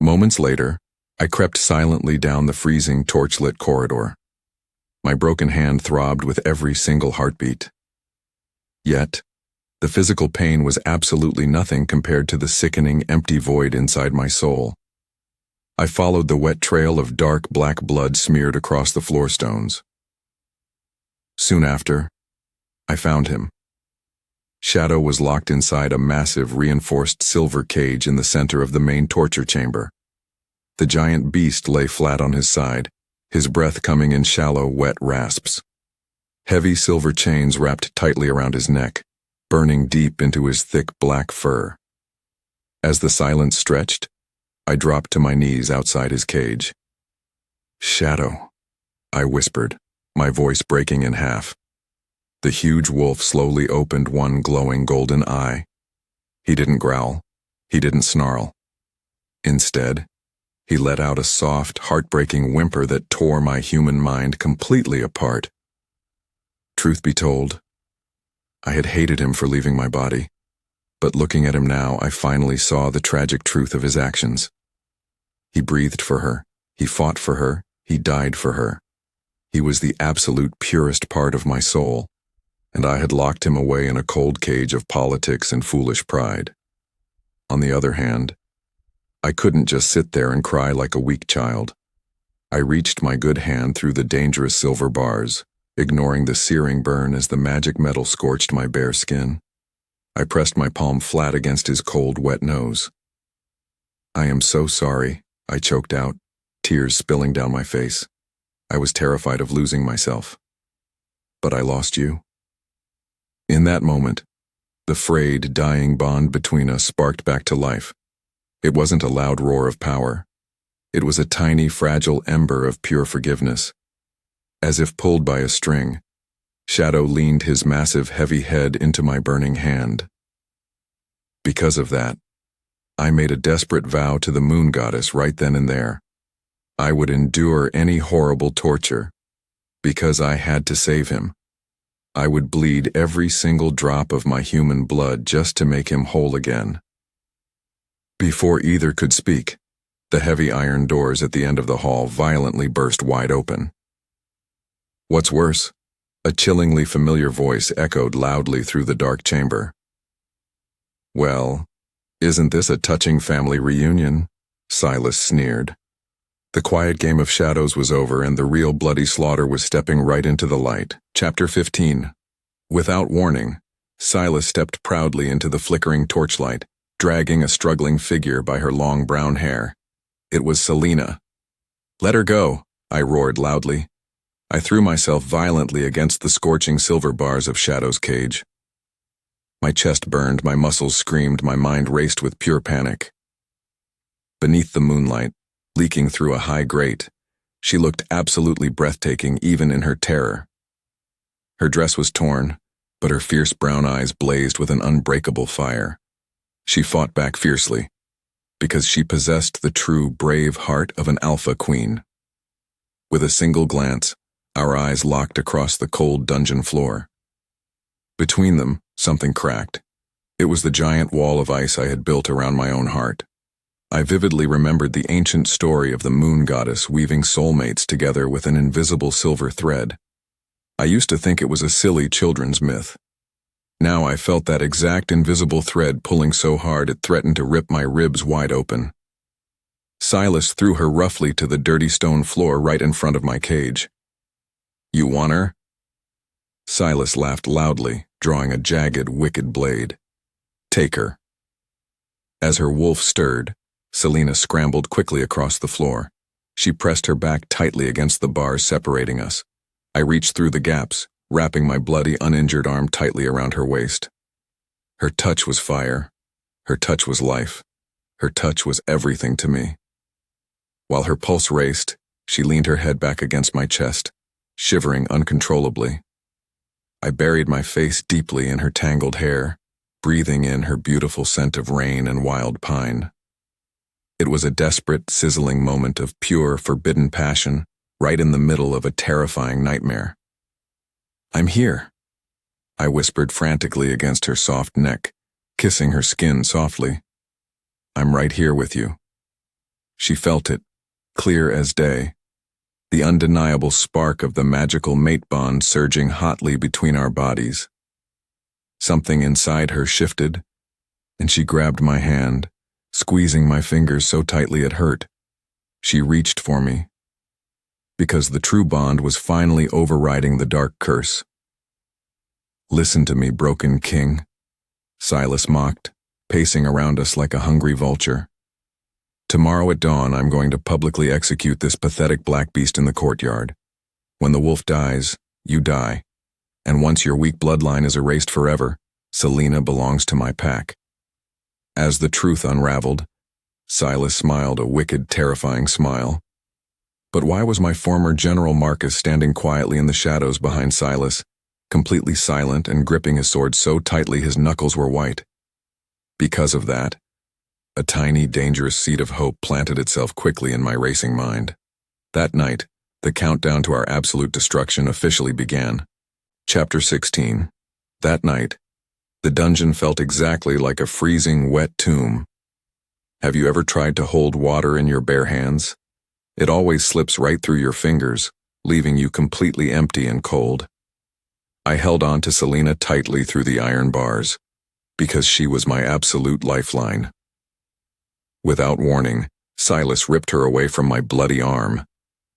Moments later, I crept silently down the freezing torchlit corridor. My broken hand throbbed with every single heartbeat. Yet, the physical pain was absolutely nothing compared to the sickening, empty void inside my soul. I followed the wet trail of dark black blood smeared across the floor stones. Soon after, I found him. Shadow was locked inside a massive reinforced silver cage in the center of the main torture chamber. The giant beast lay flat on his side, his breath coming in shallow, wet rasps. Heavy silver chains wrapped tightly around his neck, burning deep into his thick black fur. As the silence stretched, I dropped to my knees outside his cage. "Shadow," I whispered, my voice breaking in half. The huge wolf slowly opened one glowing golden eye. He didn't growl. He didn't snarl. Instead, he let out a soft, heartbreaking whimper that tore my human mind completely apart. Truth be told, I had hated him for leaving my body, but looking at him now, I finally saw the tragic truth of his actions. He breathed for her, he fought for her, he died for her. He was the absolute purest part of my soul, and I had locked him away in a cold cage of politics and foolish pride. On the other hand, I couldn't just sit there and cry like a weak child. I reached my good hand through the dangerous silver bars, ignoring the searing burn as the magic metal scorched my bare skin. I pressed my palm flat against his cold, wet nose. "I am so sorry," I choked out, tears spilling down my face. I was terrified of losing myself. "But I lost you." In that moment, the frayed, dying bond between us sparked back to life. It wasn't a loud roar of power. It was a tiny, fragile ember of pure forgiveness. As if pulled by a string, Shadow leaned his massive, heavy head into my burning hand. Because of that, I made a desperate vow to the moon goddess right then and there. I would endure any horrible torture, because I had to save him. I would bleed every single drop of my human blood just to make him whole again. Before either could speak, the heavy iron doors at the end of the hall violently burst wide open. What's worse, a chillingly familiar voice echoed loudly through the dark chamber. "Well, isn't this a touching family reunion?" Silas sneered. The quiet game of shadows was over and the real bloody slaughter was stepping right into the light. Chapter 15. Without warning, Silas stepped proudly into the flickering torchlight, dragging a struggling figure by her long brown hair. It was Selena. "Let her go," I roared loudly. I threw myself violently against the scorching silver bars of Shadow's cage. My chest burned, my muscles screamed, my mind raced with pure panic. Beneath the moonlight, leaking through a high grate, she looked absolutely breathtaking even in her terror. Her dress was torn, but her fierce brown eyes blazed with an unbreakable fire. She fought back fiercely, because she possessed the true brave heart of an alpha queen. With a single glance, our eyes locked across the cold dungeon floor. Between them, something cracked. It was the giant wall of ice I had built around my own heart. I vividly remembered the ancient story of the moon goddess weaving soulmates together with an invisible silver thread. I used to think it was a silly children's myth. Now I felt that exact invisible thread pulling so hard it threatened to rip my ribs wide open. Silas threw her roughly to the dirty stone floor right in front of my cage. "You want her?" Silas laughed loudly, drawing a jagged, wicked blade. "Take her." As her wolf stirred, Selena scrambled quickly across the floor. She pressed her back tightly against the bars separating us. I reached through the gaps, wrapping my bloody, uninjured arm tightly around her waist. Her touch was fire. Her touch was life. Her touch was everything to me. While her pulse raced, she leaned her head back against my chest, shivering uncontrollably. I buried my face deeply in her tangled hair, breathing in her beautiful scent of rain and wild pine. It was a desperate, sizzling moment of pure, forbidden passion, right in the middle of a terrifying nightmare. "I'm here." I whispered frantically against her soft neck, kissing her skin softly. I'm right here with you. She felt it, clear as day, the undeniable spark of the magical mate bond surging hotly between our bodies. Something inside her shifted, and she grabbed my hand, squeezing my fingers so tightly it hurt. She reached for me, because the true bond was finally overriding the dark curse. Listen to me, broken king, Silas mocked, pacing around us like a hungry vulture. Tomorrow at dawn, I'm going to publicly execute this pathetic black beast in the courtyard. When the wolf dies, you die. And once your weak bloodline is erased forever, Selena belongs to my pack. As the truth unraveled, Silas smiled a wicked, terrifying smile. But why was my former General Marcus standing quietly in the shadows behind Silas, completely silent and gripping his sword so tightly his knuckles were white? Because of that, a tiny, dangerous seed of hope planted itself quickly in my racing mind. That night, the countdown to our absolute destruction officially began. Chapter 16. That night, the dungeon felt exactly like a freezing, wet tomb. Have you ever tried to hold water in your bare hands? It always slips right through your fingers, leaving you completely empty and cold. I held on to Selena tightly through the iron bars, because she was my absolute lifeline. Without warning, Silas ripped her away from my bloody arm.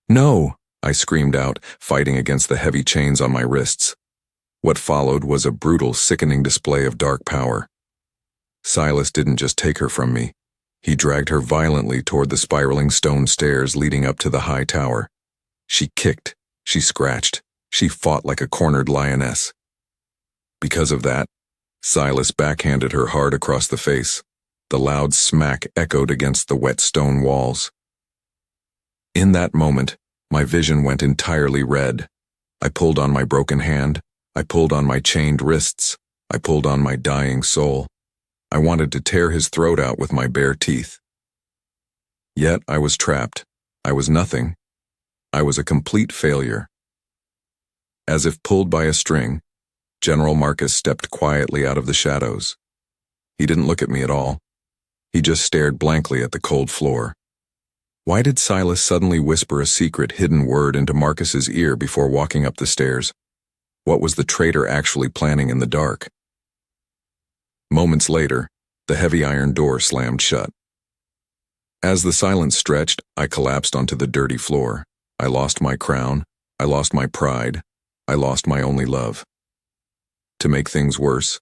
No! I screamed out, fighting against the heavy chains on my wrists. What followed was a brutal, sickening display of dark power. Silas didn't just take her from me. He dragged her violently toward the spiraling stone stairs leading up to the high tower. She kicked, she scratched, she fought like a cornered lioness. Because of that, Silas backhanded her hard across the face. The loud smack echoed against the wet stone walls. In that moment, my vision went entirely red. I pulled on my broken hand. I pulled on my chained wrists. I pulled on my dying soul. I wanted to tear his throat out with my bare teeth. Yet I was trapped. I was nothing. I was a complete failure. As if pulled by a string, General Marcus stepped quietly out of the shadows. He didn't look at me at all. He just stared blankly at the cold floor. Why did Silas suddenly whisper a secret hidden word into Marcus's ear before walking up the stairs? What was the traitor actually planning in the dark? Moments later, the heavy iron door slammed shut. As the silence stretched, I collapsed onto the dirty floor. I lost my crown. I lost my pride. I lost my only love. To make things worse,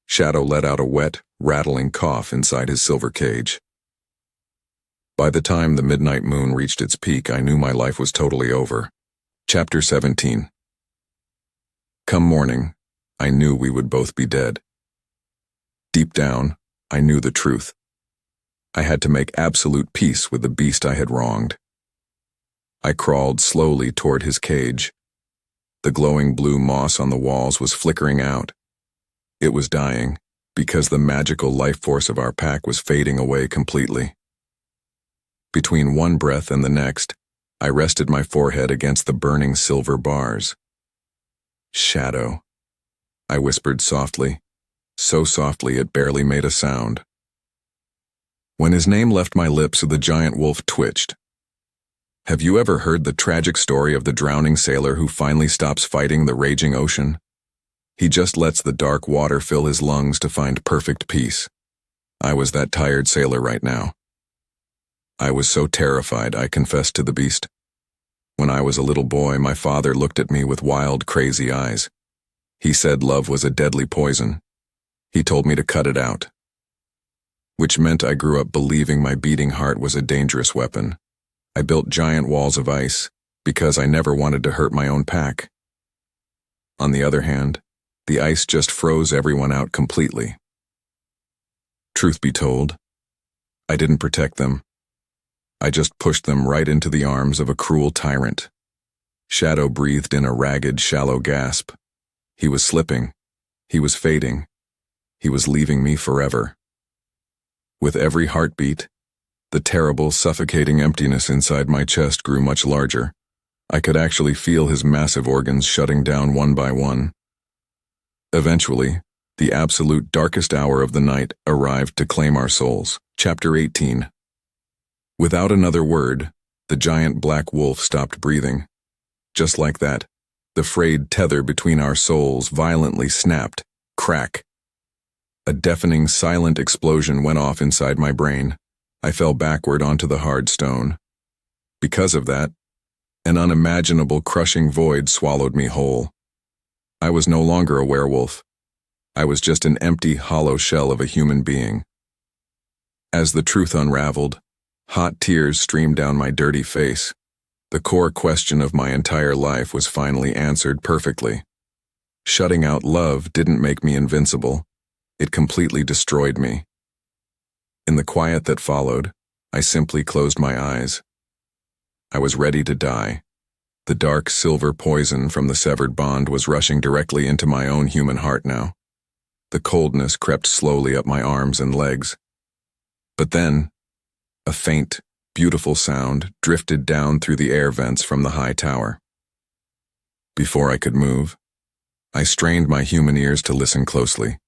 Shadow let out a wet, rattling cough inside his silver cage. By the time the midnight moon reached its peak, I knew my life was totally over. Chapter 17. Come morning, I knew we would both be dead. Deep down, I knew the truth. I had to make absolute peace with the beast I had wronged. I crawled slowly toward his cage. The glowing blue moss on the walls was flickering out. It was dying, because the magical life force of our pack was fading away completely. Between one breath and the next, I rested my forehead against the burning silver bars. Shadow, I whispered softly, so softly it barely made a sound. When his name left my lips, the giant wolf twitched. Have you ever heard the tragic story of the drowning sailor who finally stops fighting the raging ocean? He just lets the dark water fill his lungs to find perfect peace. I was that tired sailor right now. I was so terrified, I confessed to the beast. When I was a little boy, my father looked at me with wild, crazy eyes. He said love was a deadly poison. He told me to cut it out. Which meant I grew up believing my beating heart was a dangerous weapon. I built giant walls of ice because I never wanted to hurt my own pack. On the other hand, the ice just froze everyone out completely. Truth be told, I didn't protect them. I just pushed them right into the arms of a cruel tyrant. Shadow breathed in a ragged, shallow gasp. He was slipping. He was fading. He was leaving me forever. With every heartbeat, the terrible, suffocating emptiness inside my chest grew much larger. I could actually feel his massive organs shutting down one by one. Eventually, the absolute darkest hour of the night arrived to claim our souls. Chapter 18. Without another word, the giant black wolf stopped breathing. Just like that, the frayed tether between our souls violently snapped. Crack. A deafening, silent explosion went off inside my brain. I fell backward onto the hard stone. Because of that, an unimaginable crushing void swallowed me whole. I was no longer a werewolf. I was just an empty, hollow shell of a human being. As the truth unraveled, hot tears streamed down my dirty face. The core question of my entire life was finally answered perfectly. Shutting out love didn't make me invincible. It completely destroyed me. In the quiet that followed, I simply closed my eyes. I was ready to die. The dark silver poison from the severed bond was rushing directly into my own human heart now. The coldness crept slowly up my arms and legs. But then, a faint, beautiful sound drifted down through the air vents from the high tower. Before I could move, I strained my human ears to listen closely.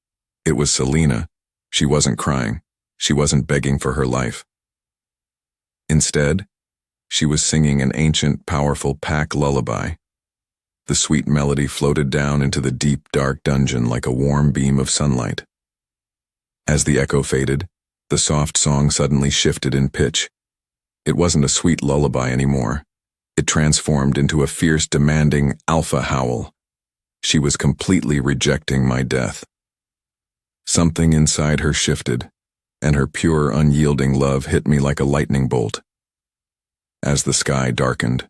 It was Selena. She wasn't crying. She wasn't begging for her life. Instead, she was singing an ancient, powerful pack lullaby. The sweet melody floated down into the deep, dark dungeon like a warm beam of sunlight. As the echo faded, the soft song suddenly shifted in pitch. It wasn't a sweet lullaby anymore. It transformed into a fierce, demanding alpha howl. She was completely rejecting my death. Something inside her shifted, and her pure, unyielding love hit me like a lightning bolt. As the sky darkened,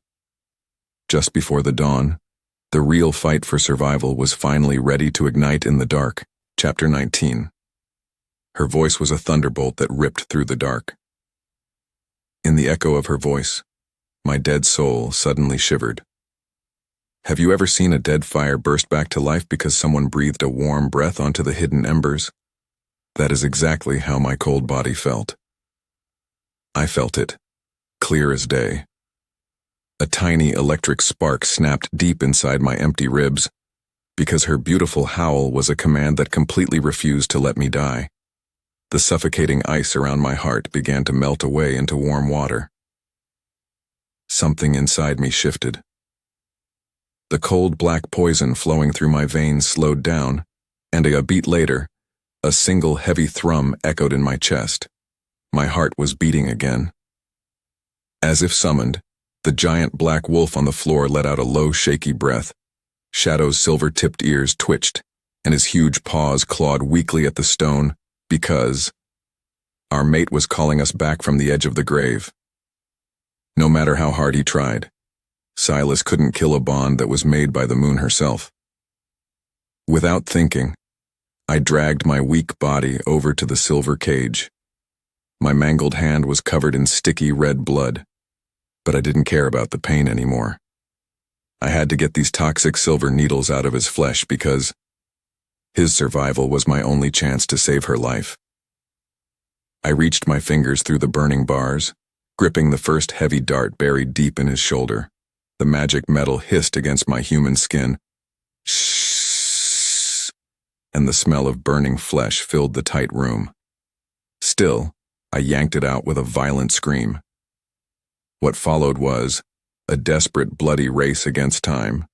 just before the dawn, the real fight for survival was finally ready to ignite in the dark. Chapter 19. Her voice was a thunderbolt that ripped through the dark. In the echo of her voice, my dead soul suddenly shivered. Have you ever seen a dead fire burst back to life because someone breathed a warm breath onto the hidden embers? That is exactly how my cold body felt. I felt it, clear as day. A tiny electric spark snapped deep inside my empty ribs, because her beautiful howl was a command that completely refused to let me die. The suffocating ice around my heart began to melt away into warm water. Something inside me shifted. The cold black poison flowing through my veins slowed down, and a beat later, a single heavy thrum echoed in my chest. My heart was beating again. As if summoned, the giant black wolf on the floor let out a low, shaky breath. Shadow's silver-tipped ears twitched, and his huge paws clawed weakly at the stone, because our mate was calling us back from the edge of the grave. No matter how hard he tried, Silas couldn't kill a bond that was made by the moon herself. Without thinking, I dragged my weak body over to the silver cage. My mangled hand was covered in sticky red blood, but I didn't care about the pain anymore. I had to get these toxic silver needles out of his flesh because his survival was my only chance to save her life. I reached my fingers through the burning bars, gripping the first heavy dart buried deep in his shoulder. The magic metal hissed against my human skin. Shh, and the smell of burning flesh filled the tight room. Still, I yanked it out with a violent scream. What followed was a desperate, bloody race against time.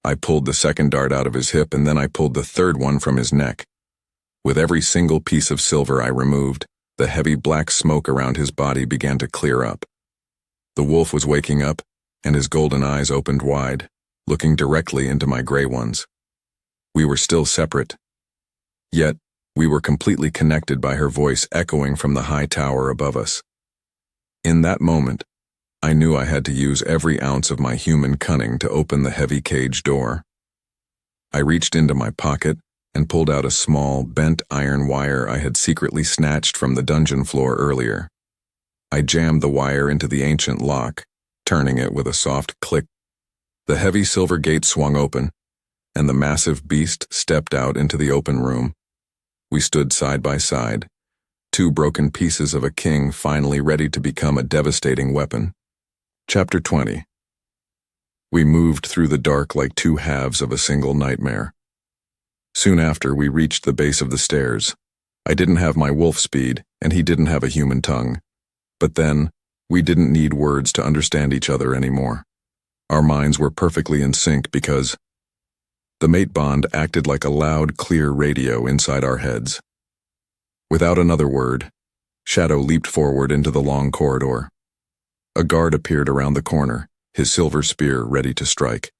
I pulled the second dart out of his hip, and then I pulled the third one from his neck. With every single piece of silver I removed, the heavy black smoke around his body began to clear up. The wolf was waking up, and his golden eyes opened wide, looking directly into my gray ones. We were still separate, yet we were completely connected by her voice echoing from the high tower above us. In that moment, I knew I had to use every ounce of my human cunning to open the heavy cage door. I reached into my pocket and pulled out a small, bent iron wire I had secretly snatched from the dungeon floor earlier. I jammed the wire into the ancient lock, turning it with a soft click. The heavy silver gate swung open, and the massive beast stepped out into the open room. We stood side by side, two broken pieces of a king finally ready to become a devastating weapon. Chapter 20. We moved through the dark like two halves of a single nightmare. Soon after, we reached the base of the stairs. I didn't have my wolf speed, and he didn't have a human tongue. But then, we didn't need words to understand each other anymore. Our minds were perfectly in sync because the mate bond acted like a loud, clear radio inside our heads. Without another word, Shadow leaped forward into the long corridor. A guard appeared around the corner, his silver spear ready to strike.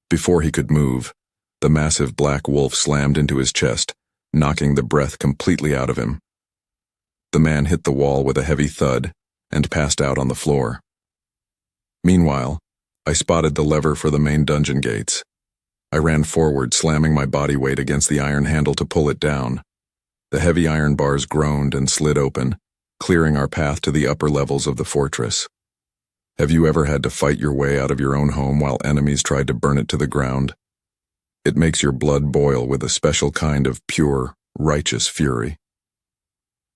Before he could move, the massive black wolf slammed into his chest, knocking the breath completely out of him. The man hit the wall with a heavy thud and passed out on the floor. Meanwhile, I spotted the lever for the main dungeon gates. I ran forward, slamming my body weight against the iron handle to pull it down. The heavy iron bars groaned and slid open, clearing our path to the upper levels of the fortress. Have you ever had to fight your way out of your own home while enemies tried to burn it to the ground? It makes your blood boil with a special kind of pure, righteous fury.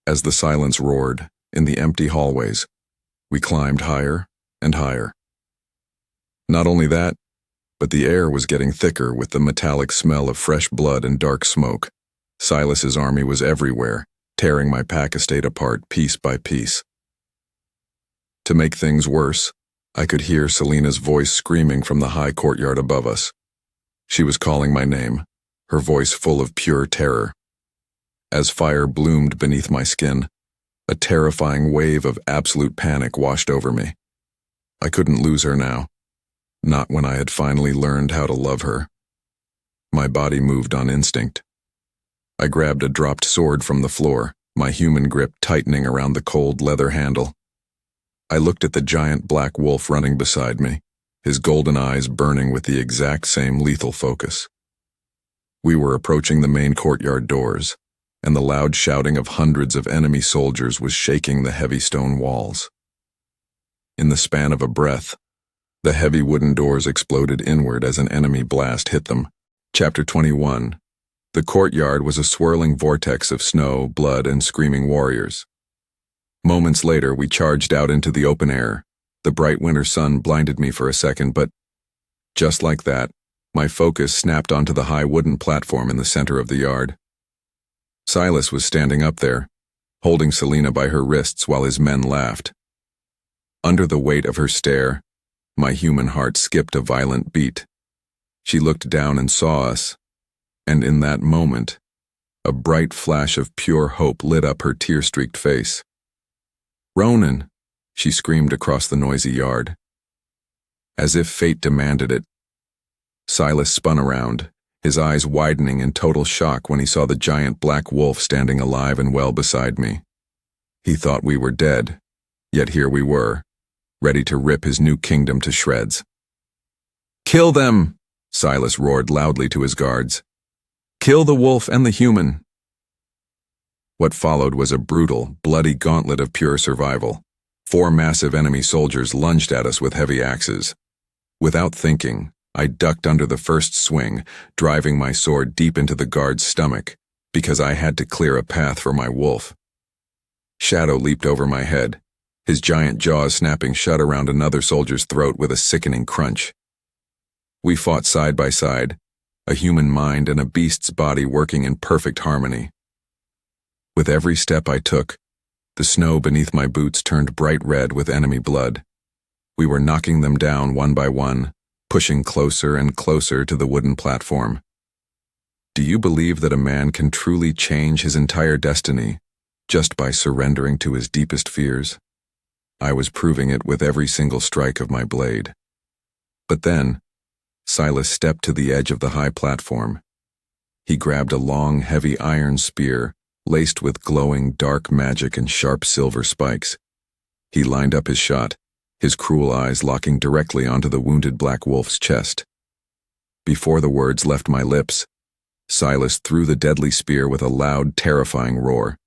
As the silence roared, in the empty hallways, we climbed higher and higher. Not only that, but the air was getting thicker with the metallic smell of fresh blood and dark smoke. Silas's army was everywhere, tearing my pack estate apart piece by piece. To make things worse, I could hear Selena's voice screaming from the high courtyard above us. She was calling my name, her voice full of pure terror. As fire bloomed beneath my skin, a terrifying wave of absolute panic washed over me. I couldn't lose her now, not when I had finally learned how to love her. My body moved on instinct. I grabbed a dropped sword from the floor, my human grip tightening around the cold leather handle. I looked at the giant black wolf running beside me, his golden eyes burning with the exact same lethal focus. We were approaching the main courtyard doors, and the loud shouting of hundreds of enemy soldiers was shaking the heavy stone walls. In the span of a breath, the heavy wooden doors exploded inward as an enemy blast hit them. Chapter 21. The courtyard was a swirling vortex of snow, blood, and screaming warriors. Moments later, we charged out into the open air. The bright winter sun blinded me for a second, but just like that, my focus snapped onto the high wooden platform in the center of the yard. Silas was standing up there, holding Selena by her wrists while his men laughed. Under the weight of her stare, my human heart skipped a violent beat. She looked down and saw us, and in that moment, a bright flash of pure hope lit up her tear-streaked face. "Ronan!" she screamed across the noisy yard. As if fate demanded it, Silas spun around, his eyes widening in total shock when he saw the giant black wolf standing alive and well beside me. He thought we were dead, yet here we were, ready to rip his new kingdom to shreds. "Kill them!" Silas roared loudly to his guards. "Kill the wolf and the human." What followed was a brutal, bloody gauntlet of pure survival. 4 massive enemy soldiers lunged at us with heavy axes. Without thinking, I ducked under the first swing, driving my sword deep into the guard's stomach, because I had to clear a path for my wolf. Shadow leaped over my head, his giant jaws snapping shut around another soldier's throat with a sickening crunch. We fought side by side, a human mind and a beast's body working in perfect harmony. With every step I took, the snow beneath my boots turned bright red with enemy blood. We were knocking them down one by one, pushing closer and closer to the wooden platform. Do you believe that a man can truly change his entire destiny just by surrendering to his deepest fears? I was proving it with every single strike of my blade. But then, Silas stepped to the edge of the high platform. He grabbed a long, heavy iron spear, laced with glowing dark magic and sharp silver spikes. He lined up his shot, his cruel eyes locking directly onto the wounded black wolf's chest. Before the words left my lips, Silas threw the deadly spear with a loud, terrifying roar.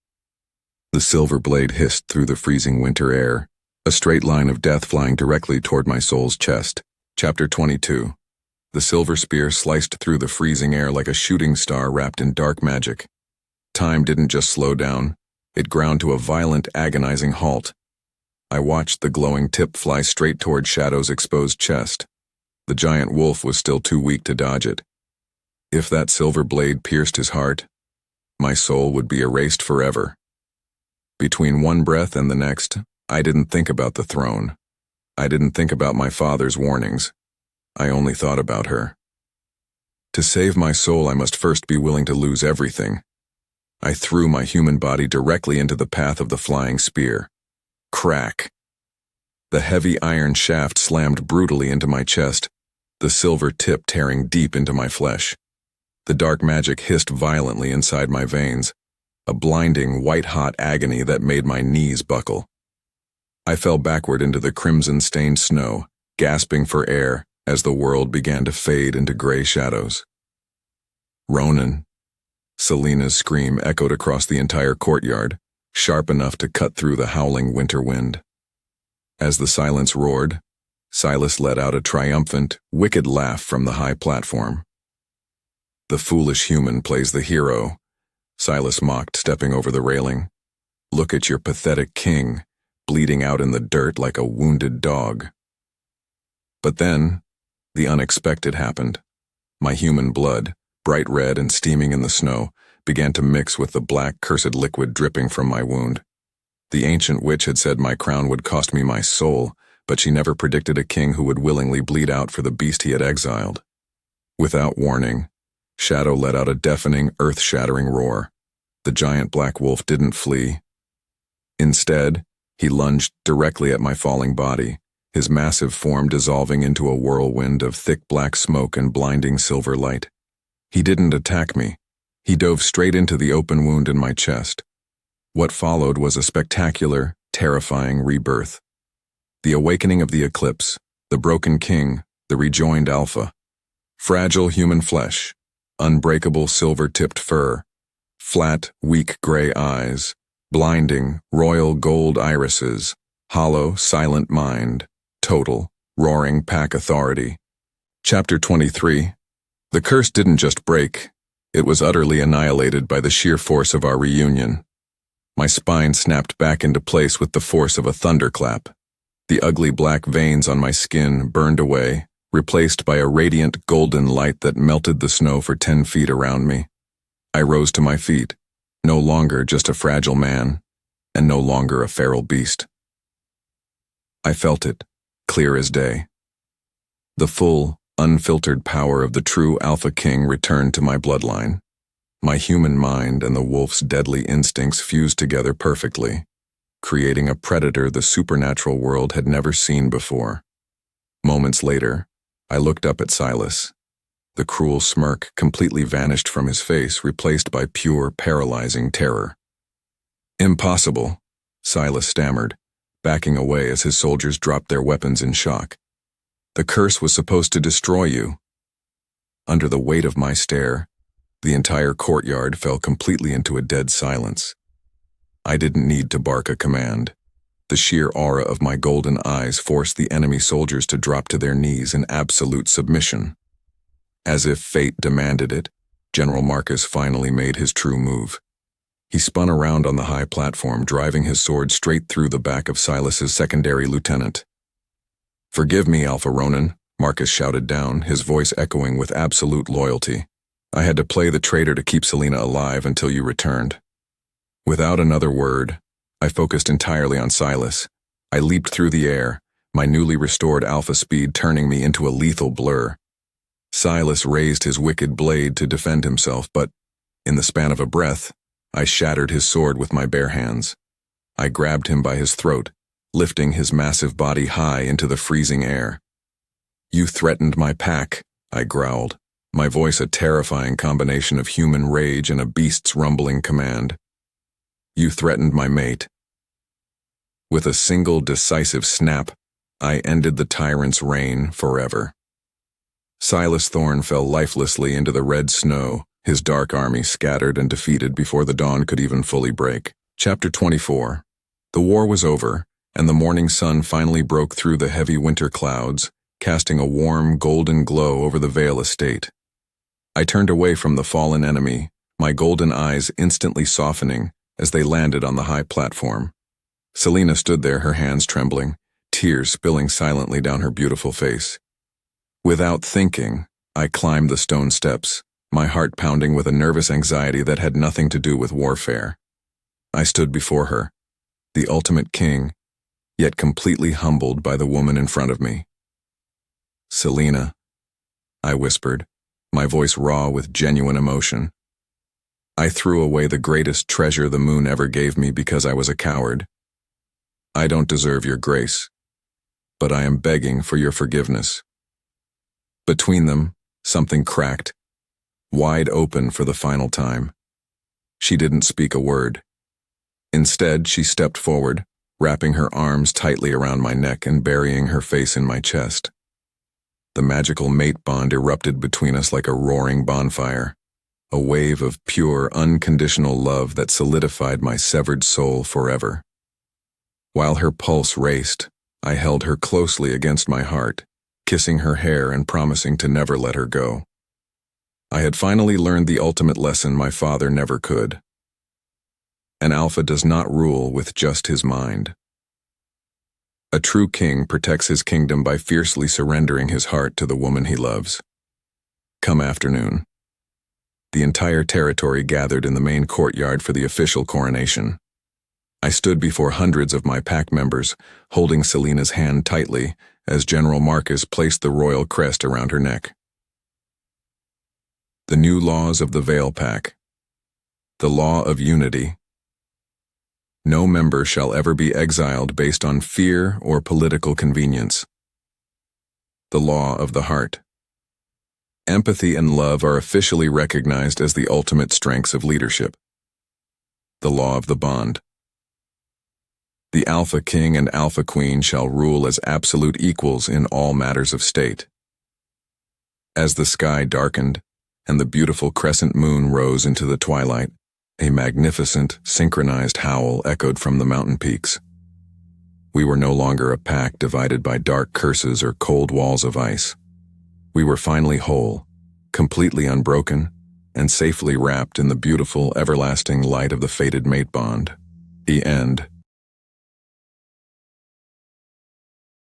The silver blade hissed through the freezing winter air, a straight line of death flying directly toward my soul's chest. Chapter 22. The silver spear sliced through the freezing air like a shooting star wrapped in dark magic. Time didn't just slow down, it ground to a violent, agonizing halt. I watched the glowing tip fly straight toward Shadow's exposed chest. The giant wolf was still too weak to dodge it. If that silver blade pierced his heart, my soul would be erased forever. Between one breath and the next, I didn't think about the throne. I didn't think about my father's warnings. I only thought about her. To save my soul, I must first be willing to lose everything. I threw my human body directly into the path of the flying spear. Crack! The heavy iron shaft slammed brutally into my chest, the silver tip tearing deep into my flesh. The dark magic hissed violently inside my veins, a blinding, white-hot agony that made my knees buckle. I fell backward into the crimson-stained snow, gasping for air as the world began to fade into gray shadows. Ronan! Selena's scream echoed across the entire courtyard, sharp enough to cut through the howling winter wind. As the silence roared, Silas let out a triumphant, wicked laugh from the high platform. "The foolish human plays the hero," Silas mocked, stepping over the railing. "Look at your pathetic king, bleeding out in the dirt like a wounded dog." But then, the unexpected happened. My human blood, bright red and steaming in the snow, began to mix with the black, cursed liquid dripping from my wound. The ancient witch had said my crown would cost me my soul, but she never predicted a king who would willingly bleed out for the beast he had exiled. Without warning, Shadow let out a deafening, earth-shattering roar. The giant black wolf didn't flee. Instead, he lunged directly at my falling body, his massive form dissolving into a whirlwind of thick black smoke and blinding silver light. He didn't attack me. He dove straight into the open wound in my chest. What followed was a spectacular, terrifying rebirth. The awakening of the eclipse, the broken king, the rejoined alpha. Fragile human flesh, unbreakable silver-tipped fur, flat, weak gray eyes, blinding, royal gold irises, hollow, silent mind, total, roaring pack authority. Chapter 23. The curse didn't just break, it was utterly annihilated by the sheer force of our reunion. My spine snapped back into place with the force of a thunderclap. The ugly black veins on my skin burned away, replaced by a radiant golden light that melted the snow for 10 feet around me. I rose to my feet, no longer just a fragile man, and no longer a feral beast. I felt it, clear as day. The full, unfiltered power of the true Alpha King returned to my bloodline. My human mind and the wolf's deadly instincts fused together perfectly, creating a predator the supernatural world had never seen before. Moments later, I looked up at Silas. The cruel smirk completely vanished from his face, replaced by pure, paralyzing terror. "Impossible," Silas stammered, backing away as his soldiers dropped their weapons in shock. "The curse was supposed to destroy you." Under the weight of my stare, the entire courtyard fell completely into a dead silence. I didn't need to bark a command. The sheer aura of my golden eyes forced the enemy soldiers to drop to their knees in absolute submission. As if fate demanded it, General Marcus finally made his true move. He spun around on the high platform, driving his sword straight through the back of Silas's secondary lieutenant. "Forgive me, Alpha Ronan," Marcus shouted down, his voice echoing with absolute loyalty. "I had to play the traitor to keep Selena alive until you returned." Without another word, I focused entirely on Silas. I leaped through the air, my newly restored alpha speed turning me into a lethal blur. Silas raised his wicked blade to defend himself, but, in the span of a breath, I shattered his sword with my bare hands. I grabbed him by his throat, lifting his massive body high into the freezing air. "You threatened my pack," I growled, my voice a terrifying combination of human rage and a beast's rumbling command. "You threatened my mate." With a single decisive snap, I ended the tyrant's reign forever. Silas Thorne fell lifelessly into the red snow, his dark army scattered and defeated before the dawn could even fully break. Chapter 24. The war was over, and the morning sun finally broke through the heavy winter clouds, casting a warm, golden glow over the Vale estate. I turned away from the fallen enemy, my golden eyes instantly softening as they landed on the high platform. Selena stood there, her hands trembling, tears spilling silently down her beautiful face. Without thinking, I climbed the stone steps, my heart pounding with a nervous anxiety that had nothing to do with warfare. I stood before her, the ultimate king, yet completely humbled by the woman in front of me. "Selena," I whispered, my voice raw with genuine emotion. "I threw away the greatest treasure the moon ever gave me because I was a coward. I don't deserve your grace, but I am begging for your forgiveness." Between them, something cracked, wide open for the final time. She didn't speak a word. Instead, she stepped forward, wrapping her arms tightly around my neck and burying her face in my chest. The magical mate bond erupted between us like a roaring bonfire, a wave of pure, unconditional love that solidified my severed soul forever. While her pulse raced, I held her closely against my heart, kissing her hair and promising to never let her go. I had finally learned the ultimate lesson my father never could. An alpha does not rule with just his mind. A true king protects his kingdom by fiercely surrendering his heart to the woman he loves. Come afternoon, the entire territory gathered in the main courtyard for the official coronation. I stood before hundreds of my pack members, holding Selena's hand tightly as General Marcus placed the royal crest around her neck. The new laws of the Vale Pack. The law of unity. No member shall ever be exiled based on fear or political convenience. The law of the heart. Empathy and love are officially recognized as the ultimate strengths of leadership. The law of the bond. The Alpha King and Alpha Queen shall rule as absolute equals in all matters of state. As the sky darkened and the beautiful crescent moon rose into the twilight, a magnificent, synchronized howl echoed from the mountain peaks. We were no longer a pack divided by dark curses or cold walls of ice. We were finally whole, completely unbroken, and safely wrapped in the beautiful, everlasting light of the fated mate bond. The end.